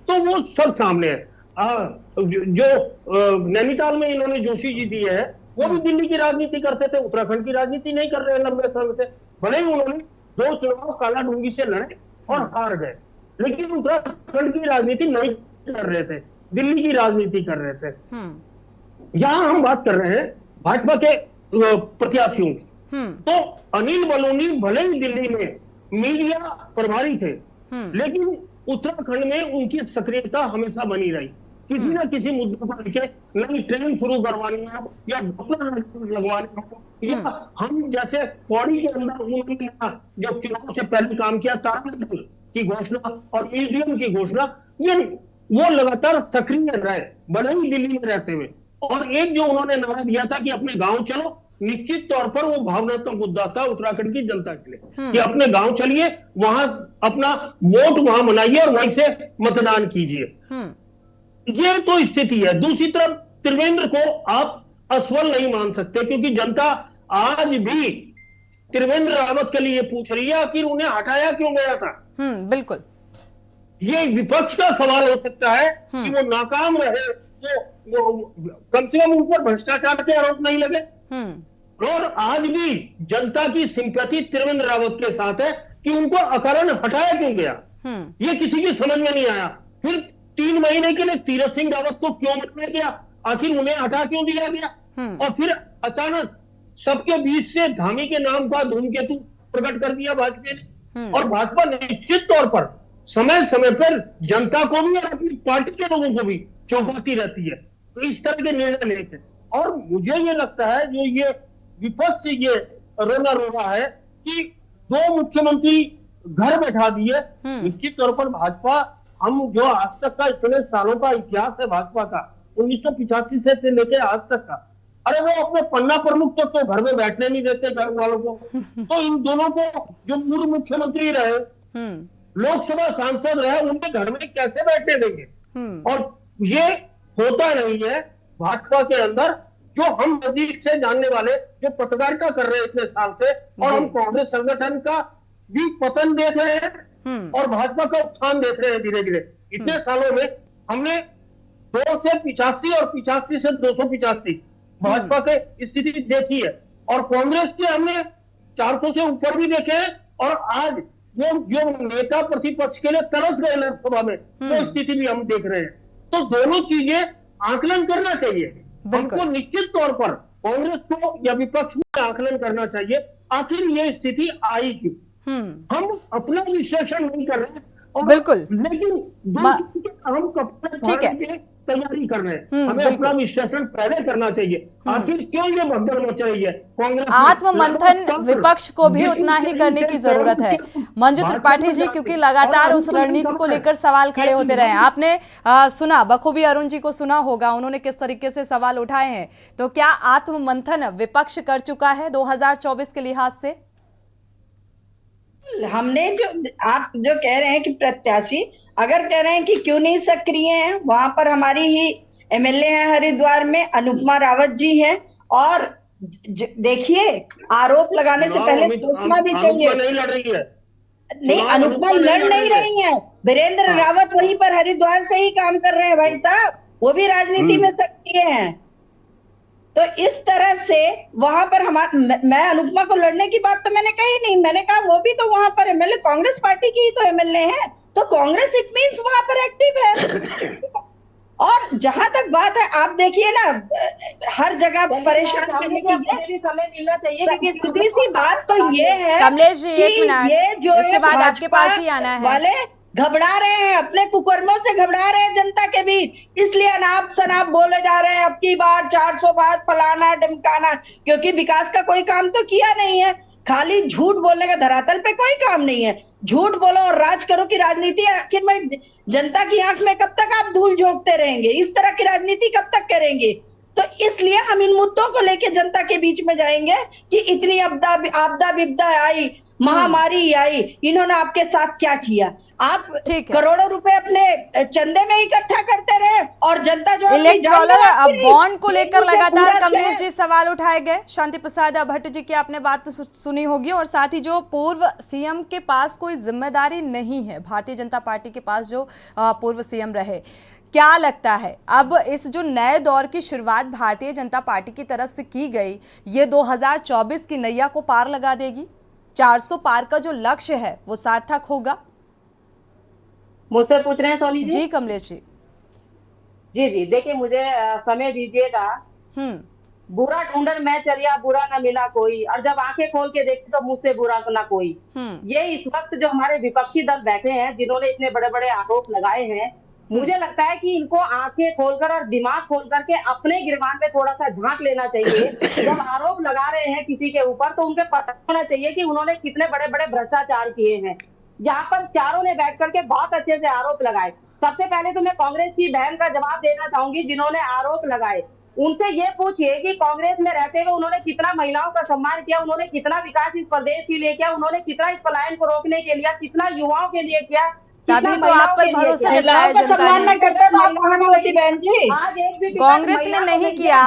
तो वो सब सामने है। जो नैनीताल में इन्होंने जोशी जी दी है वो भी दिल्ली की राजनीति करते थे, उत्तराखंड की राजनीति नहीं कर रहे हैं लंबे समय से। भले ही उन्होंने 2 चुनाव काला डूंगी से लड़े और हार गए, लेकिन उत्तराखंड की राजनीति नहीं कर रहे थे, दिल्ली की राजनीति कर रहे थे। यहां हम बात कर रहे हैं भाजपा के प्रत्याशियों की। तो अनिल बलूनी भले ही दिल्ली में मीडिया प्रभारी थे, लेकिन उत्तराखंड में उनकी सक्रियता हमेशा बनी रही। किसी न किसी मुद्दे पर लेके नई ट्रेन शुरू करवानी हो या डॉक्टर लगवाने हो, या हम जैसे पौड़ी के अंदर उन्होंने जब चुनाव से पहले काम किया तारामंडल की घोषणा और म्यूजियम की घोषणा, ये वो लगातार सक्रिय रहे भले ही दिल्ली में रहते हुए। और एक जो उन्होंने नारा दिया था कि अपने गांव चलो, निश्चित तौर पर वो भावनात्मक मुद्दा था उत्तराखंड की जनता के लिए कि अपने गांव चलिए, वहां अपना वोट वहां बनाइए और वहीं से मतदान कीजिए। ये तो स्थिति है। दूसरी तरफ त्रिवेंद्र को आप असफल नहीं मान सकते, क्योंकि जनता आज भी त्रिवेंद्र रावत के लिए पूछ रही है आखिर उन्हें हटाया क्यों गया था। बिल्कुल, ये विपक्ष का सवाल हो सकता है कि वो नाकाम रहे, वो कम से कम उन पर भ्रष्टाचार के आरोप नहीं लगे। और आज भी जनता की सिंपैथी त्रिवेंद्र रावत के साथ है कि उनको अकारण हटाया क्यों गया, ये किसी की समझ में नहीं आया। फिर 3 महीने के लिए तीरथ सिंह रावत को क्यों बनाया गया, आखिर उन्हें हटा क्यों दिया गया। और फिर अचानक सबके बीच से धामी के नाम का धूमकेतु प्रकट कर दिया भाजपा ने। और भाजपा निश्चित तौर पर समय समय पर जनता को भी और अपनी पार्टी के लोगों को भी चौंकाती रहती है, तो इस तरह के निर्णय लेते। और मुझे ये लगता है जो ये विपक्ष ये रोना रो रहा है कि 2 मुख्यमंत्री घर बैठा दिए, निश्चित तौर पर भाजपा, हम जो आज तक का इतने सालों का इतिहास है भाजपा का 1985 से लेके आज तक का, अरे वो अपने पन्ना प्रमुख तो घर में बैठने नहीं देते घर वालों को। तो इन दोनों को जो पूर्व मुख्यमंत्री रहे, लोकसभा सांसद रहे, उनके घर में कैसे बैठने देंगे। और ये होता नहीं है भाजपा के अंदर, जो हम नजदीक से जानने वाले जो पत्रकारिता कर रहे हैं इतने साल से, और हम कांग्रेस संगठन का भी पतन देख रहे हैं और भाजपा का उत्थान देख रहे हैं धीरे धीरे। इतने सालों में हमने 2 से 85 और 85 से 285 भाजपा के स्थिति देखी है, और कांग्रेस के हमने 400 से ऊपर भी देखे हैं। और आज वो जो नेता प्रतिपक्ष के लिए तरस गए लोकसभा में, वो स्थिति भी हम देख रहे हैं। तो दोनों चीजें आकलन करना चाहिए हमको, निश्चित तौर पर कांग्रेस को या विपक्ष को आकलन करना चाहिए आखिर ये स्थिति आई क्यों। हम अपना विश्लेषण नहीं कर रहे और बिल्कुल, लेकिन हम कपड़े तैयारी कर रहे हैं, हमें अपना विश्लेषण पहले करना चाहिए आखिर क्यों ये भगदड़ मच रही है। कांग्रेस आत्ममंथन विपक्ष को भी उतना ही करने की जरूरत है। मंजू त्रिपाठी जी, क्योंकि लगातार उस रणनीति को लेकर सवाल खड़े होते रहे, आपने सुना बखूबी अरुण जी को सुना होगा उन्होंने किस तरीके से सवाल उठाए हैं, तो क्या आत्ममंथन विपक्ष कर चुका है 2024 के लिहाज से? हमने जो आप जो कह रहे हैं कि प्रत्याशी अगर कह रहे हैं कि क्यों नहीं सक्रिय हैं, वहां पर हमारी ही एमएलए हैं हरिद्वार में अनुपमा रावत जी हैं। और देखिए आरोप लगाने से पहले सोचना भी चाहिए। नहीं लड़ रही है, नहीं अनुपमा लड़ नहीं रही है, वीरेंद्र रावत वहीं पर हरिद्वार से ही काम कर रहे हैं भाई साहब, वो भी राजनीति में सक्रिय हैं। तो इस तरह से वहां पर मैं अनुपमा को लड़ने की बात तो मैंने कही नहीं, मैंने कहा वो भी तो वहां पर एमएलए कांग्रेस पार्टी की ही तो एमएलए है, तो कांग्रेस इट मींस वहां पर एक्टिव है। और जहां तक बात है, आप देखिए ना हर जगह परेशान करने की समय मिलना चाहिए, क्योंकि सीधी सी बात तो ये है कमलेश जी, एक मिनट, ये जो इसके बाद आपके पास ही आना है वाले घबरा रहे हैं, अपने कुकर्मों से घबरा रहे हैं जनता के बीच, इसलिए अनाप शनाप बोले जा रहे हैं अब की बार 400 बार फलाना ढमकाना, क्योंकि विकास का कोई काम तो किया नहीं है। खाली झूठ बोलने का धरातल पे कोई काम नहीं है। झूठ बोलो और राज करो की राजनीति आखिर में जनता की आंख में कब तक आप धूल झोंकते रहेंगे? इस तरह की राजनीति कब तक करेंगे? तो इसलिए हम इन मुद्दों को लेके जनता के बीच में जाएंगे कि इतनी आपदा विपदा आई, महामारी आई, इन्होंने आपके साथ क्या किया? आप करोड़ों रुपए अपने चंदे में इकट्ठा करते रहे और जनता जो इलेक्टोरल बॉन्ड को लेकर लगातार कमलेश जी सवाल उठाए गए। शांति प्रसाद भट्ट जी की आपने बात तो सुनी होगी, और साथ ही जो पूर्व सीएम के पास कोई जिम्मेदारी नहीं है, भारतीय जनता पार्टी के पास जो पूर्व सीएम रहे, क्या लगता है अब इस जो नए दौर की शुरुआत भारतीय जनता पार्टी की तरफ से की गई, ये 2024 की नैया को पार लगा देगी? 400 पार का जो लक्ष्य है वो सार्थक होगा? मुझसे पूछ रहे हैं सोनी जी? जी कमलेश जी। जी देखिए, मुझे समय दीजिएगा। बुरा ढूंढन मैं चलिया, बुरा ना मिला कोई, और जब आंखें खोल के देखी तो मुझसे बुरा तो ना कोई। ये इस वक्त जो हमारे विपक्षी दल बैठे हैं, जिन्होंने इतने बड़े बड़े आरोप लगाए हैं, मुझे लगता है कि इनको आंखें खोलकर और दिमाग खोल करके अपने गिरबान में थोड़ा सा झांक लेना चाहिए। जब आरोप लगा रहे हैं किसी के ऊपर, तो उनके पता होना चाहिए कि उन्होंने कितने बड़े बड़े भ्रष्टाचार किए हैं। यहाँ पर चारों ने बैठ करके बहुत अच्छे से आरोप लगाए। सबसे पहले तो मैं कांग्रेस की बहन का जवाब देना चाहूंगी, जिन्होंने आरोप लगाए। उनसे ये पूछिए कि कांग्रेस में रहते हुए उन्होंने कितना महिलाओं का सम्मान किया, उन्होंने कितना विकास इस प्रदेश के लिए किया, उन्होंने कितना इस पलायन को रोकने के लिए, कितना युवाओं के लिए किया। तभी तो आप पर भरोसा जताया है जनता ने। कांग्रेस ने नहीं किया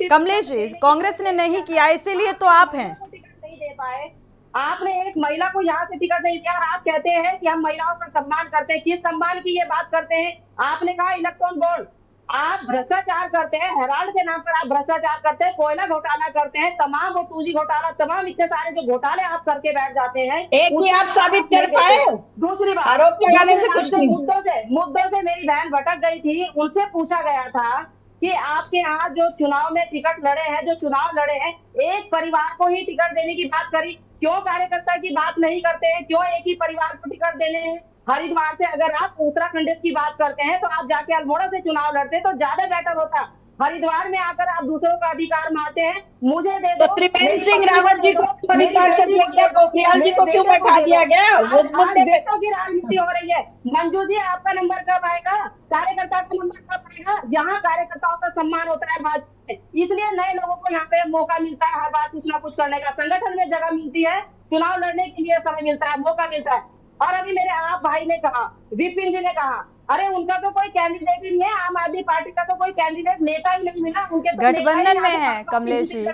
कमलेश जी, कांग्रेस ने नहीं किया, इसीलिए तो आप हैं। नहीं दे पाए, आपने एक महिला को यहाँ से टिकट नहीं दिया और आप कहते हैं कि हम महिलाओं का सम्मान करते हैं। किस सम्मान की ये बात करते हैं? आपने कहा इलेक्ट्रॉन बॉन्ड, आप भ्रष्टाचार करते हैं, हेराल्ड के नाम पर आप भ्रष्टाचार करते हैं, कोयला घोटाला करते हैं, तमाम वो 2G घोटाला, तमाम इतने सारे जो घोटाले आप करके बैठ जाते हैं, एक ही आप साबित कर पाए। दूसरी बात, आरोप लगाने से कुछ नहीं। मुद्दों से मेरी बहन भटक गई थी। उनसे पूछा गया था कि आपके यहाँ जो चुनाव में टिकट लड़े हैं, जो चुनाव लड़े हैं, एक परिवार को ही टिकट देने की बात करी, क्यों कार्यकर्ता की बात नहीं करते हैं? क्यों एक ही परिवार को टिकट देने हैं? हरिद्वार से अगर आप उत्तराखंड की बात करते हैं तो आप जाके अल्मोड़ा से चुनाव लड़ते तो ज्यादा बेटर होता। हरिद्वार में आकर आप दूसरों का अधिकार मारते हैं, मुझे दे दो। त्रिवेंद्र सिंह रावत जी को परिवार से पोखरियाल जी को क्यों बैठा दिया गया? वो बेटों की राजनीति हो रही है। मंजू जी, आपका नंबर कब आएगा? कार्यकर्ता का नंबर कब आएगा? यहाँ कार्यकर्ताओं का सम्मान होता है भाजपा में, इसलिए नए लोगों को यहाँ पे मौका मिलता है, हर बार कुछ ना कुछ करने का। संगठन में जगह मिलती है, चुनाव लड़ने के लिए समय मिलता है, मौका मिलता है। और अभी मेरे आप भाई ने कहा, विपिन जी ने कहा, अरे उनका तो कोई कैंडिडेट ही नहीं है, आम आदमी पार्टी का तो कोई कैंडिडेट नेता ही नहीं मिला। उनके गठबंधन में है कमलेश जी,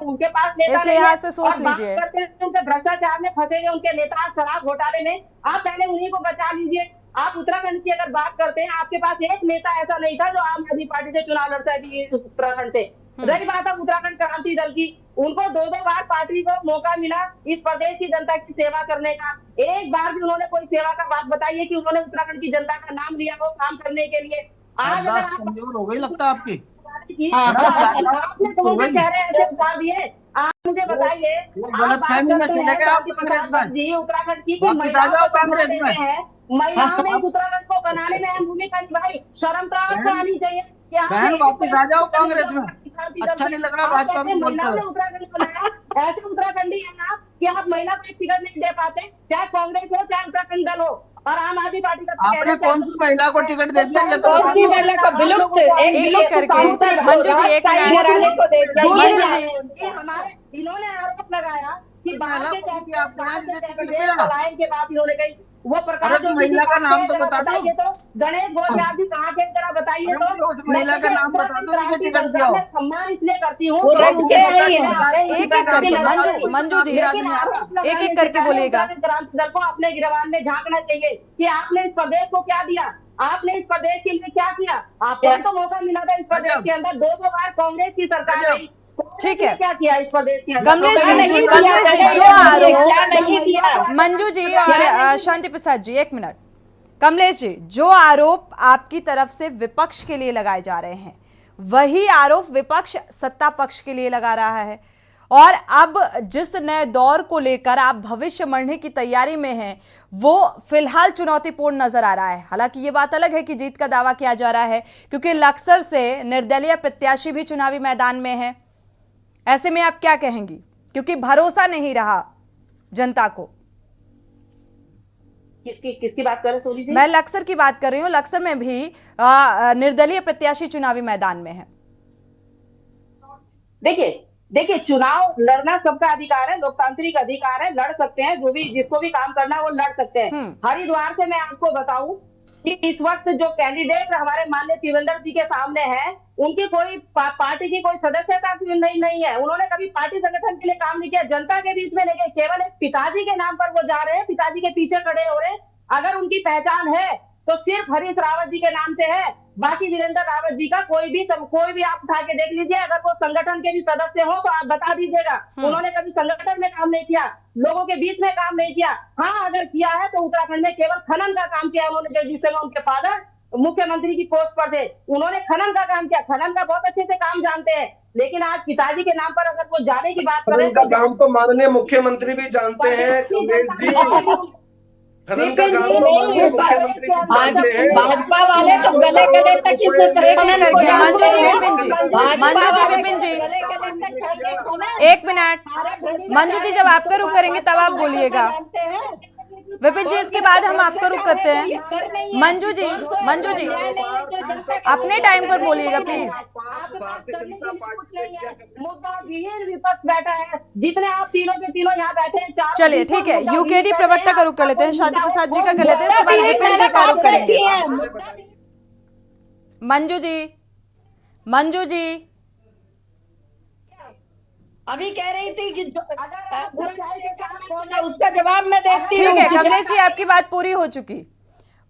उनके पास नेता इस लिहाज से सोच लीजिए। उनके भ्रष्टाचार में फंसे हुए उनके नेता, शराब घोटाले में, आप पहले उन्हीं को बचा लीजिए। आप उत्तराखंड की अगर बात करते हैं, आपके पास एक नेता ऐसा नहीं था जो आम आदमी पार्टी से चुनाव लड़ता है उत्तराखंड से। रही बात है उत्तराखंड क्रांति दल की, उनको 2-2 बार पार्टी को मौका मिला इस प्रदेश की जनता की सेवा करने का। एक बार भी उन्होंने कोई सेवा का बात बताई है कि उन्होंने उत्तराखंड की जनता का नाम लिया हो काम करने के लिए? आज अगर आप कमजोर हो गई लगता है आपकी, आपने कौन से चेहरे ऐसे उतार दिए? आप मुझे बताइए, गलतफहमी में चले गए आप कांग्रेस जी उत्तराखंड की वापस आ जाओ कांग्रेस में। महिलाओं ने उत्तराखंड को बनाने में अहम भूमिका निभाई, शर्म तो आपको आनी चाहिए। बहन वापस आ जाओ कांग्रेस में, अच्छा नहीं लग रहा भाजपा में बोलते हो। उत्तराखंड बनाया, ऐसे उत्तराखंडी है ना कि आप महिला को टिकट नहीं दे पाते, चाहे कांग्रेस हो चाहे उत्तराखंड दल हो। और आम आदमी पार्टी का आपने कौन सी महिला को टिकट दे दिया? कौन सी महिला का विलुप्त एक करके मंजू जी एक मिनट को दे दिया। मंजू जी, हमारे इन्होंने आरोप लगाया कि महिला बाहर को के आप पलायन के बाद इन्होंने कही वो प्रकार अरे तो महिला का नाम तो बता दो। तो गणेश गोलचार जी कहाँ के जरा बताइए तो। उस महिला का नाम बता दो, उसको टिकट दिया हो। सम्मान इसलिए करती हूँ, वो रट के आई है। एक एक करके मंजू जी एक एक करके बोलिएगा। क्रांति दल को अपने गिरबान में झांकना चाहिए कि आपने इस प्रदेश को क्या दिया, आपने इस प्रदेश के लिए क्या किया। आपको तो मौका मिला था इस प्रदेश के अंदर, 2 बार कांग्रेस की सरकार रही, ठीक है। क्या किया इस प्रदेश के अंदर? कमलेश जी जो आरोप, मंजू जी और शांति प्रसाद जी एक मिनट। कमलेश जी, जो आरोप आपकी तरफ से विपक्ष के लिए लगाए जा रहे हैं, वही आरोप विपक्ष सत्ता पक्ष के लिए लगा रहा है। और अब जिस नए दौर को लेकर आप भविष्य मढ़ने की तैयारी में हैं, वो फिलहाल चुनौतीपूर्ण नजर आ रहा है। हालांकि ये बात अलग है कि जीत का दावा किया जा रहा है, क्योंकि लक्सर से निर्दलीय प्रत्याशी भी चुनावी मैदान में है। ऐसे में आप क्या कहेंगी, क्योंकि भरोसा नहीं रहा जनता को? किसकी बात कर रहे हैं सोनी जी? मैं लक्सर की बात कर रही हूँ। लक्सर में भी निर्दलीय प्रत्याशी चुनावी मैदान में है। देखिए चुनाव लड़ना सबका अधिकार है, लोकतांत्रिक अधिकार है, लड़ सकते हैं, जो भी जिसको भी काम करना है वो लड़ सकते हैं। हरिद्वार से मैं आपको बताऊं कि इस वक्त जो कैंडिडेट हमारे माननीय त्रिवेंद्र जी के सामने हैं, उनकी कोई पार्टी की कोई सदस्यता नहीं है। उन्होंने कभी पार्टी संगठन के लिए काम नहीं किया, जनता के बीच में नहीं गए, केवल एक पिताजी के नाम पर वो जा रहे हैं, पिताजी के पीछे खड़े हो रहे हैं। अगर उनकी पहचान है तो सिर्फ हरीश रावत जी के नाम से है, बाकी वीरेंद्र रावत जी का कोई भी आप उठा के देख लीजिए। अगर वो संगठन के भी सदस्य हो तो आप बता दीजिएगा। उन्होंने कभी संगठन में काम नहीं किया, लोगों के बीच में काम नहीं किया। हाँ, अगर किया है तो उत्तराखंड में केवल खनन का काम किया उन्होंने, जिस समय उनके फादर मुख्यमंत्री की पोस्ट पर थे, उन्होंने खनन का काम किया, खनन का बहुत अच्छे से काम जानते हैं। लेकिन आज पिताजी के नाम पर अगर वो जाने की बात करें, खनन का काम तो माननीय मुख्यमंत्री भी जानते हैं कमलेश जी। खनन का काम तो माननीय मुख्यमंत्री भी जानते हैं। भाजपा वाले तो गले गले तक इस मंजू जी विपिन जी, मंजू जी विपिन जी, एक मिनट। मंजू जी, जब आपका रुख करेंगे तब आप बोलिएगा। विपिन जी, इसके बाद हम आपका रुख करते हैं। मंजू जी अपने टाइम पर बोलिएगा प्लीज। मुद्दा विहीन विपक्ष बैठा है, जितने आप तीनों के तीनों यहाँ बैठे हैं। चलिए ठीक है, यूकेडी प्रवक्ता का रुख कर लेते हैं, शांति प्रसाद जी का कर लेते हैं, इसके बाद विपिन जी का रुख करेंगे। मंजू जी अभी कह रही थी कि उसका जवाब मैं देती हूँ। ठीक है कमलेश जी, आपकी बात पूरी हो चुकी।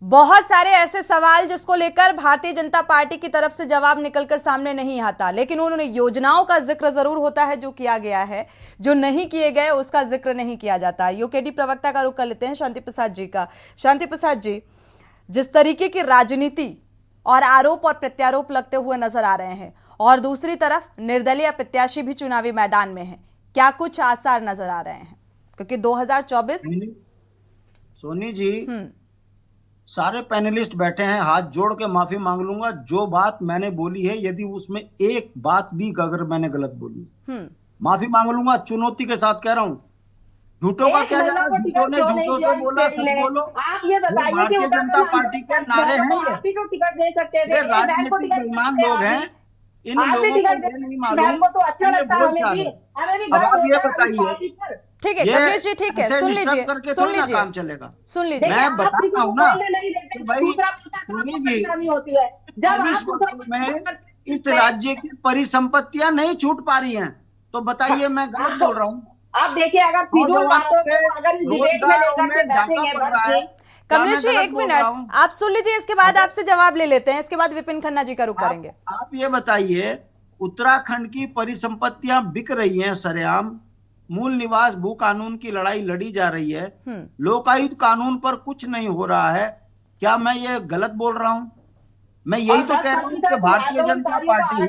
बहुत सारे ऐसे सवाल जिसको लेकर भारतीय जनता पार्टी की तरफ से जवाब निकलकर सामने नहीं आता, लेकिन उन्होंने योजनाओं का जिक्र जरूर होता है जो किया गया है, जो नहीं किए गए उसका जिक्र नहीं किया जाता। यूकेडी प्रवक्ता का रुख कर लेते हैं, शांति प्रसाद जी का। शांति प्रसाद जी, जिस तरीके की राजनीति और आरोप और प्रत्यारोप लगते हुए नजर आ रहे हैं, और दूसरी तरफ निर्दलीय प्रत्याशी भी चुनावी मैदान में है, क्या कुछ आसार नजर आ रहे हैं? क्योंकि 2024 सोनी जी, सारे पैनलिस्ट बैठे हैं, हाथ जोड़ के माफी मांग लूंगा। जो बात मैंने बोली है, यदि उसमें एक बात भी अगर मैंने गलत बोली, माफी मांग लूंगा। चुनौती के साथ कह रहा हूँ। झूठों का क्या जाना, झूठों ने झूठों से बोला, कुछ बोलो। आप ये बताइए कि भारतीय जनता पार्टी के नारे हैं, तो टिकट दे सकते हैं, ये राजनीतिक बेईमान लोग हैं। इन लोगों को नहीं मालूम, तो अच्छा लगता है हमें भी। अब आप ये बताइए। ठीक है कमलेश जी, ठीक है, सुन लीजिए, काम चलेगा, सुन लीजिए। मैं बता रहा हूँ ना भाई सोनी जी, में इस राज्य की परिसंपत्तियां नहीं छूट पा रही हैं, तो बताइए मैं गलत बोल रहा हूँ? आप देखिए, अगर कमलेश जी एक मिनट आप सुन लीजिए, इसके बाद आपसे जवाब ले लेते हैं, इसके बाद विपिन खन्ना जी का रुख करेंगे। आप ये बताइए, उत्तराखंड की परिसंपत्तियां बिक रही हैं सरेआम, मूल निवास भू कानून की लड़ाई लड़ी जा रही है, लोकायुक्त कानून पर कुछ नहीं हो रहा है। क्या मैं ये गलत बोल रहा हूँ? मैं यही तो कह रहा हूँ कि भारतीय जनता पार्टी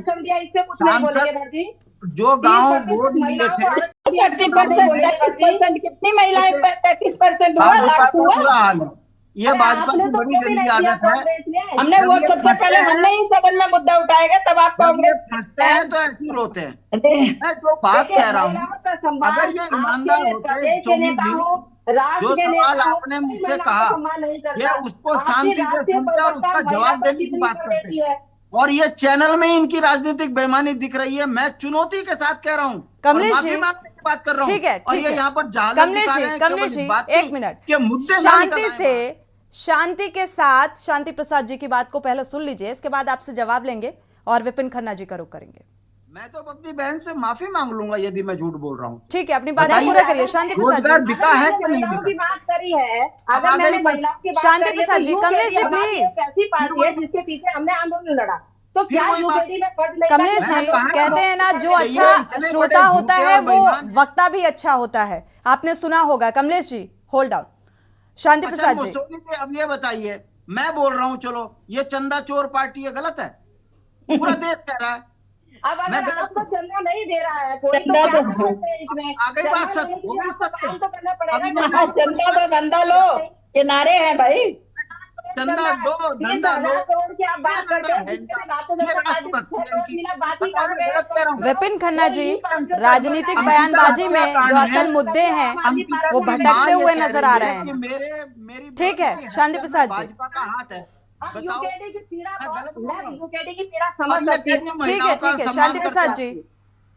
जो गांव बोर्ड मिले थे 30% कितनी महिलाएं 33% हुआ, ये भाजपा की बड़ी गंदी आदत है। हमने वो सबसे पहले हमने ही सदन में मुद्दा उठाएगा, तब आप कांग्रेस हैं तो ऐसे रोते हैं। मैं जो बात कह रहा हूँ, अगर ये ईमानदार होते जो सवाल आपने मुझसे कहा, ये उसको शांति से सुनते और उसका जवाब देने की बात करते, और ये चैनल में इनकी राजनीतिक बेईमानी दिख रही है। मैं चुनौती के साथ कह रहा हूँ, कमलेश जी बात कर रहा हूँ। ठीक है, और ये यहाँ पर कमलेश जी एक मिनट, शांति से, शांति के साथ शांति प्रसाद जी की बात को पहले सुन लीजिए, इसके बाद आपसे जवाब लेंगे और विपिन खन्ना जी का रुख करेंगे। मैं तो अपनी बहन से माफी मांग लूंगा यदि मैं झूठ बोल रहा हूँ। ठीक है, अपनी बात पूरा करिए शांति प्रसाद जी। बिका है कि नहीं बिका? बात करी है, अगर मैंने महिलाओं की बात शांति प्रसाद जी, कमलेश जी प्लीज। ऐसी पार्टी है जिसके पीछे हमने आंदोलन लड़ा, तो क्या कमलेश जी कहते हैं ना, जो अच्छा श्रोता होता है वो वक्ता भी अच्छा होता है, आपने सुना होगा। Kamlesh ji hold down. शांति प्रसाद जी अब ये बताइए, मैं बोल रहा हूँ चलो ये चंदा चोर पार्टी है, गलत है? पूरा देश कह रहा है अब मैं अगर गलत आपको चंदा नहीं दे रहा है कोई तो चंदा क्या तो- कर सकते हैं इसमें? आ गई बात चंदा सच, नहीं वो दिया, भी आपको सच है। काम तो करना पड़ेगा अभी ना। मैं चंदा तो धंधा लो, ये नारे हैं भाई। चंदा दो, धंधा लो। 30,000 करोड़ की आप बात करते हैं, ये जिसके भारतीय ये जनता पार्टी राष्ट्रभक्ति है 6 करोड़ इनकी। मिला, बाकी बताओ कहाँ मैं गए? गलत कह रहा हूँ? विपिन खन्ना जी, कोई भी 500 राजनीतिक करोड़ बयानबाजी अंकिता में जो हत्याकांड असल है। मुद्दे हैं अंकिता वो की भटकते मां ये हुए कह नजर रही आ है रहे कि हैं। मेरी ठीक है, बेटी शांति हत्या में प्रसाद जी। भाजपा का हाथ है। अब बताओ, यूकेडी की पीड़ा मैं गलत बोल रहा हूँ? यूकेडी की पीड़ा और समझ ये सकती कहती हूँ। महिलाओं का ठीक है, सम्मान शांति करते प्रसाद हैं। जी।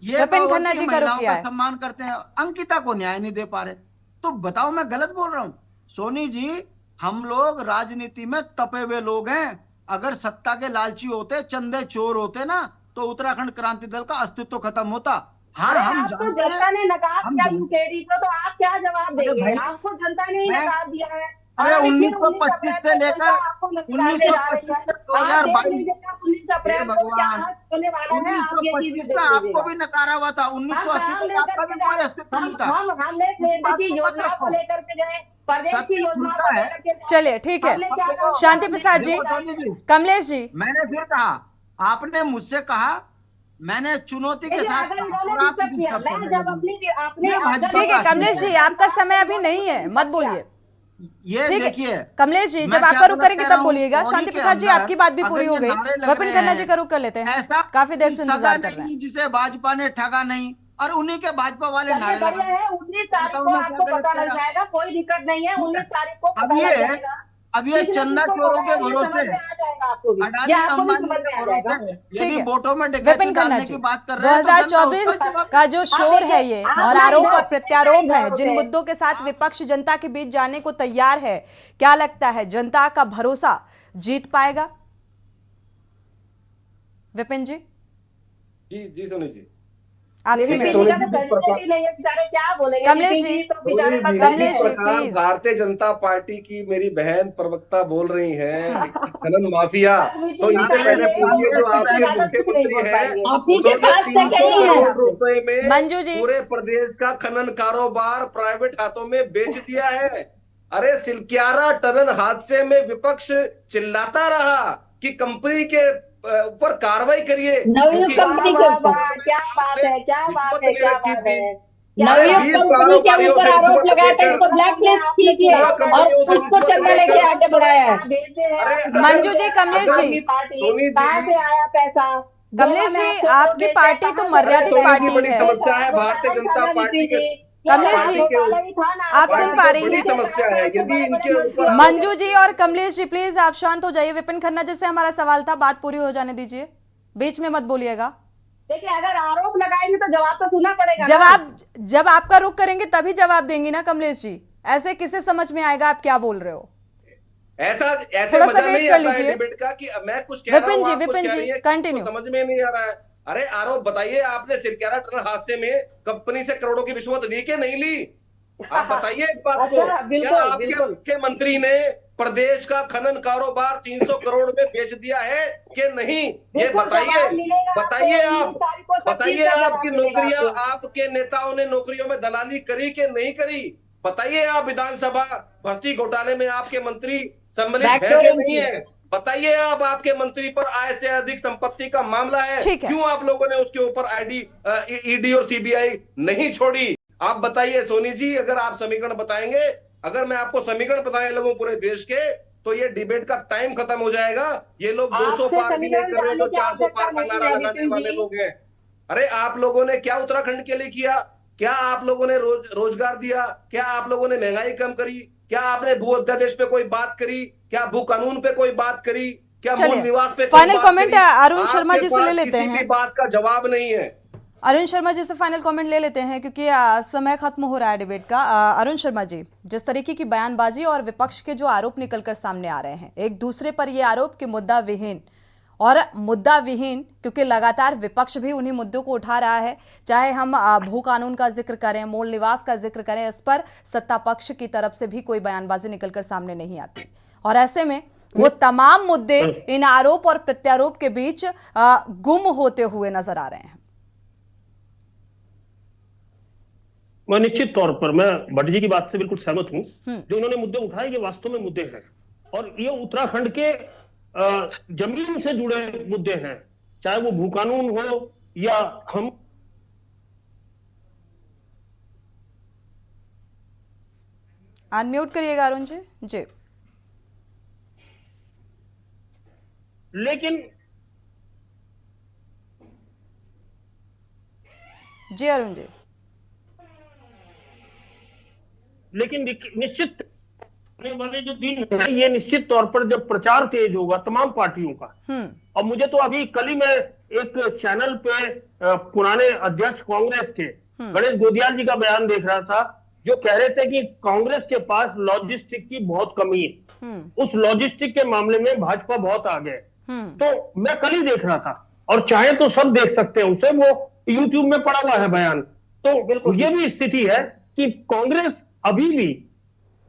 ये विपिन वो खन्ना कि जी का रुख महिलाओं किया का है। सम्मान करते हैं, अंकिता को न्याय नहीं दे पा रहे। तो बताओ मैं गलत बोल रहा हूँ? सोनी जी, हम लोग राजनीति में तपे हुए लोग हैं। अगर सत्ता के लालची होते, चंदे चोर होते ना, तो उत्तराखंड क्रांति दल का अस्तित्व खत्म होता। हाँ, अरे हम आपको जानते हैं। जनता ने नकार हम दिया जानते- यूकेडी को, तो आप क्या जवाब अरे देंगे? भाई, आपको जनता ने ही मैं- नकार दिया है। और अरे अभी फिर 1925 19 से अप्रैल को लेकर जनता आपको नकारने जा रही है। 1925 से आप देख 2022 लीजिए 19 अप्रैल हे को क्या भगवान, होने वाला है, आप ये चीज 1925 देख में आपको लीजिएगा। भी नकारा हुआ था। 1980 हम तक आपका भी कोई अस्तित्व नहीं था। हमने इस केंद्र बात की को मत योजना को रखो। लेकर के गए, प्रदेश की सत्य योजना झूठा को है। लेकर के गए। चलिए, ठीक है। हमने क्या कहा? शांति प्रसाद जी, देखो सोनी जी, कमलेश जी, मैंने फिर कहा, आपने मुझसे कहा, मैंने चुनौती के देखिए, साथ अगर कहा, इन्होंने और आप डिस्टर्ब किया, मैं जब अपनी ये भाजपा ठीक है का कमलेश जी, आपका समय अभी नहीं है, मत बोलिए। ये ठीक देखिए, है कमलेश जी, मैं जब क्या आपका रुख गलत करेंगे कह तब रहा हूँ? बोलिएगा। टोनी शांति के प्रसाद जी, अंदर आपकी बात भी अगर पूरी ये हो गई। नारे लग विपिन रहे खन्ना हैं, जी का रुख कर लेते हैं, ऐसा काफी देर से सगा इंतजार कर रहे हैं। नहीं जिसे भाजपा ने ठगा नहीं, और उन्हीं के भाजपा वाले नारे बढ़िया लगा। है, 19 तारीख बताओ को मैं क्या आपको गलत पता कह लग रहा हूं? जाएगा, कोई दिक्कत नहीं है। 19 तारीख को अब पता लग ये जाएगा। अब ये किसी चंदा किसी को चोरों के पता है, ये भरोसे, समझ में आ जाएगा आपको भी, ये अडानी आपको भी अंबानी समझ के में आ जाएगा। भरोसे ठीक यदि है। वोटों में डकैती विपिन खन्ना डालने जी, की बात कर रहे हैं तो जनता 2024 उसका जवाब का जो शोर है ये आप और ना आरोप इधर और प्रत्यारोप इधर है, जिन होते। मुद्दों के साथ विपक्ष जनता के बीच जाने को तैयार है, क्या लगता है जनता का भरोसा जीत पाएगा? विपिन जी, जी सोनी जी, आपसे लेकिन मैं सोनी किसी का जी, तो जिस प्रकार- ही नहीं है, बेचारे क्या बोलेंगे? कमलेश लेकिन जी, तो बेचारे सोनी जी, कमलेश जिस जी, प्रकार प्लीज। भारतीय जनता पार्टी की मेरी बहन प्रवक्ता बोल रही हैं कि खनन माफिया, तो इनसे पहले पूछिए जो आपके मुख्यमंत्री हैं, आप ही के उन्होंने पास से 300 कही है। करोड़ रुपए में मंजू जी। पूरे प्रदेश का खनन कारोबार प्राइवेट हाथों में बेच दिया है। अरे सिलक्यारा टनन हादसे में विपक्ष चिल्लाता रहा कि कंपनी के ऊपर कार्रवाई करिए, नवयुग क्योंकि कंपनी के ऊपर क्या बात है, क्या बात है, क्या बात है। नवयुग कंपनी के ऊपर आरोप लगाया था, इसको ब्लैक लिस्ट कीजिए और उसको चंदा लेके आगे बढ़ाया है। मंजू जी, कमलेश जी, कहाँ से आया पैसा? कमलेश जी, आपकी पार्टी तो मर्यादित पार्टी बड़ी है। समस्या है भारतीय जनता पार्टी के। कमलेश जी, आप सुन पा रही बड़ी हैं? समस्या है, यदि इनके ऊपर मंजू जी और कमलेश जी, प्लीज आप शांत हो जाइए। विपिन खन्ना जी से हमारा सवाल था, बात पूरी हो जाने दीजिए, बीच में मत बोलिएगा। देखिए, अगर आरोप लगाएंगे तो जवाब तो सुनना पड़ेगा। जवाब जब आपका रुख करेंगे तभी जवाब देंगी ना कमलेश जी, ऐसे किसे समझ में आएगा आप क्या बोल रहे हो? ऐसे थोड़ा सा मजा वेट नहीं कर आता है लीजिए। डिबेट का कि मैं कुछ कह रहा विपिन हूं, जी, आप कुछ विपिन कह जी, रही हैं, कंटिन्यू। तो समझ में नहीं आ रहा है। अरे आरोप बताइए, आपने सिलक्यारा टनल हादसे में कंपनी से करोड़ों की रिश्वत ली कि नहीं ली? आप बताइए इस बात को। अच्छा, बिल्कुल, क्या आपके बिल्कुल। मुख्यमंत्री ने प्रदेश का खनन कारोबार 300 करोड़ में बेच दिया है कि नहीं? ये बिल्कुल बताइए, जवाब मिलेगा बताइए आपको, आप, 19 तारीख को सब बताइए चीज़ का जवाब आपकी मिलेगा नौकरियां, आपको। आपके नेताओं ने नौकरियों में दलाली करी कि नहीं करी? बताइए आप, विधानसभा भर्ती घोटाले में आपके मंत्री सम्मिलित है कि नहीं है? बताइए आप, आपके मंत्री पर आय से अधिक संपत्ति का मामला है, ठीक है। क्यों आप लोगों ने उसके ऊपर ईडी और सीबीआई नहीं छोड़ी? आप बताइए सोनी जी, अगर आप समीकरण बताएंगे, अगर मैं आपको समीकरण बताने लगूं पूरे देश के, तो ये डिबेट का टाइम खत्म हो जाएगा। ये लोग 200 आपसे पार भी नहीं कर रहे, जो समीकरण 400 पार का जानने की नारा आवश्यकता लगाने नहीं है, वाले विपिन लोग हैं। अरे आप लोगों ने क्या उत्तराखंड के लिए किया? क्या आप लोगों ने रोजगार दिया? क्या आप लोगों ने महंगाई कम करी? क्या आपने भू अध्यादेश पे कोई बात करी? क्या भू कानून पे कोई बात करी? क्या मूल चलिए, निवास पे फाइनल कोई बात कमेंट करी? अरुण शर्मा जी से आपके ले पास लेते किसी हैं। भी बात का जवाब नहीं है। अरुण शर्मा जी से फाइनल कमेंट ले लेते हैं क्योंकि समय खत्म हो रहा है डिबेट का। अरुण शर्मा जी, जिस तरीके की बयानबाजी और विपक्ष के जो आरोप निकलकर सामने आ रहे हैं एक दूसरे पर, ये आरोप कि मुद्दा विहीन और मुद्दा विहीन, क्योंकि लगातार विपक्ष भी उन्हीं मुद्दों को उठा रहा है, चाहे हम भू कानून का जिक्र करें, मूल निवास का जिक्र करें, इस पर सत्ता पक्ष की तरफ से भी कोई बयानबाजी निकलकर सामने नहीं आती। और ऐसे में वो तमाम मुद्दे इन आरोप और प्रत्यारोप के बीच गुम होते हुए नजर आ रहे हैं। मैं निश्चित तौर पर मैं भट्ट जी की बात से बिल्कुल सहमत हूं। जो उन्होंने मुद्दे उठाए ये वास्तव में मुद्दे हैं, और ये उत्तराखंड के जमीन से जुड़े मुद्दे हैं, चाहे वो भू कानून हो, या हम अनम्यूट करिएगा अरुण जी। जी लेकिन जी अरुण जी। लेकिन निश्चित आने वाले जो दिन है ये निश्चित तौर पर जब प्रचार तेज होगा तमाम पार्टियों का, और मुझे तो अभी कल ही मैं एक चैनल पे पुराने अध्यक्ष कांग्रेस के गणेश गोदियाल जी का बयान देख रहा था, जो कह रहे थे कि कांग्रेस के पास लॉजिस्टिक की बहुत कमी है, उस लॉजिस्टिक के मामले में भाजपा बहुत आगे है। तो मैं कल ही देख रहा था, और चाहे तो सब देख सकते हैं उसे, वो यूट्यूब में पड़ा हुआ है बयान। तो ये भी स्थिति है कि कांग्रेस अभी भी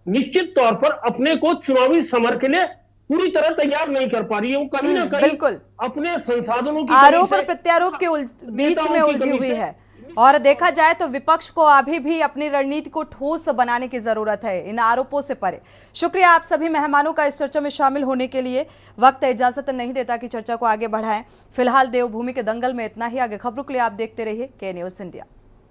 निश्चित तौर पर अपने को चुनावी समर के लिए पूरी तरह तैयार नहीं कर पा रही है। वो कहीं ना कहीं बिल्कुल अपने संसाधनों की आरोप और प्रत्यारोप के बीच में उलझी हुई है। और देखा जाए तो विपक्ष को अभी भी अपनी रणनीति को ठोस बनाने की जरूरत है इन आरोपों से परे। शुक्रिया आप सभी मेहमानों का इस चर्चा में शामिल होने के लिए। वक्त इजाजत नहीं देता कि चर्चा को आगे बढ़ाएं। फिलहाल देवभूमि के दंगल में इतना ही। आगे खबरों के लिए आप देखते रहिए के न्यूज़ इंडिया।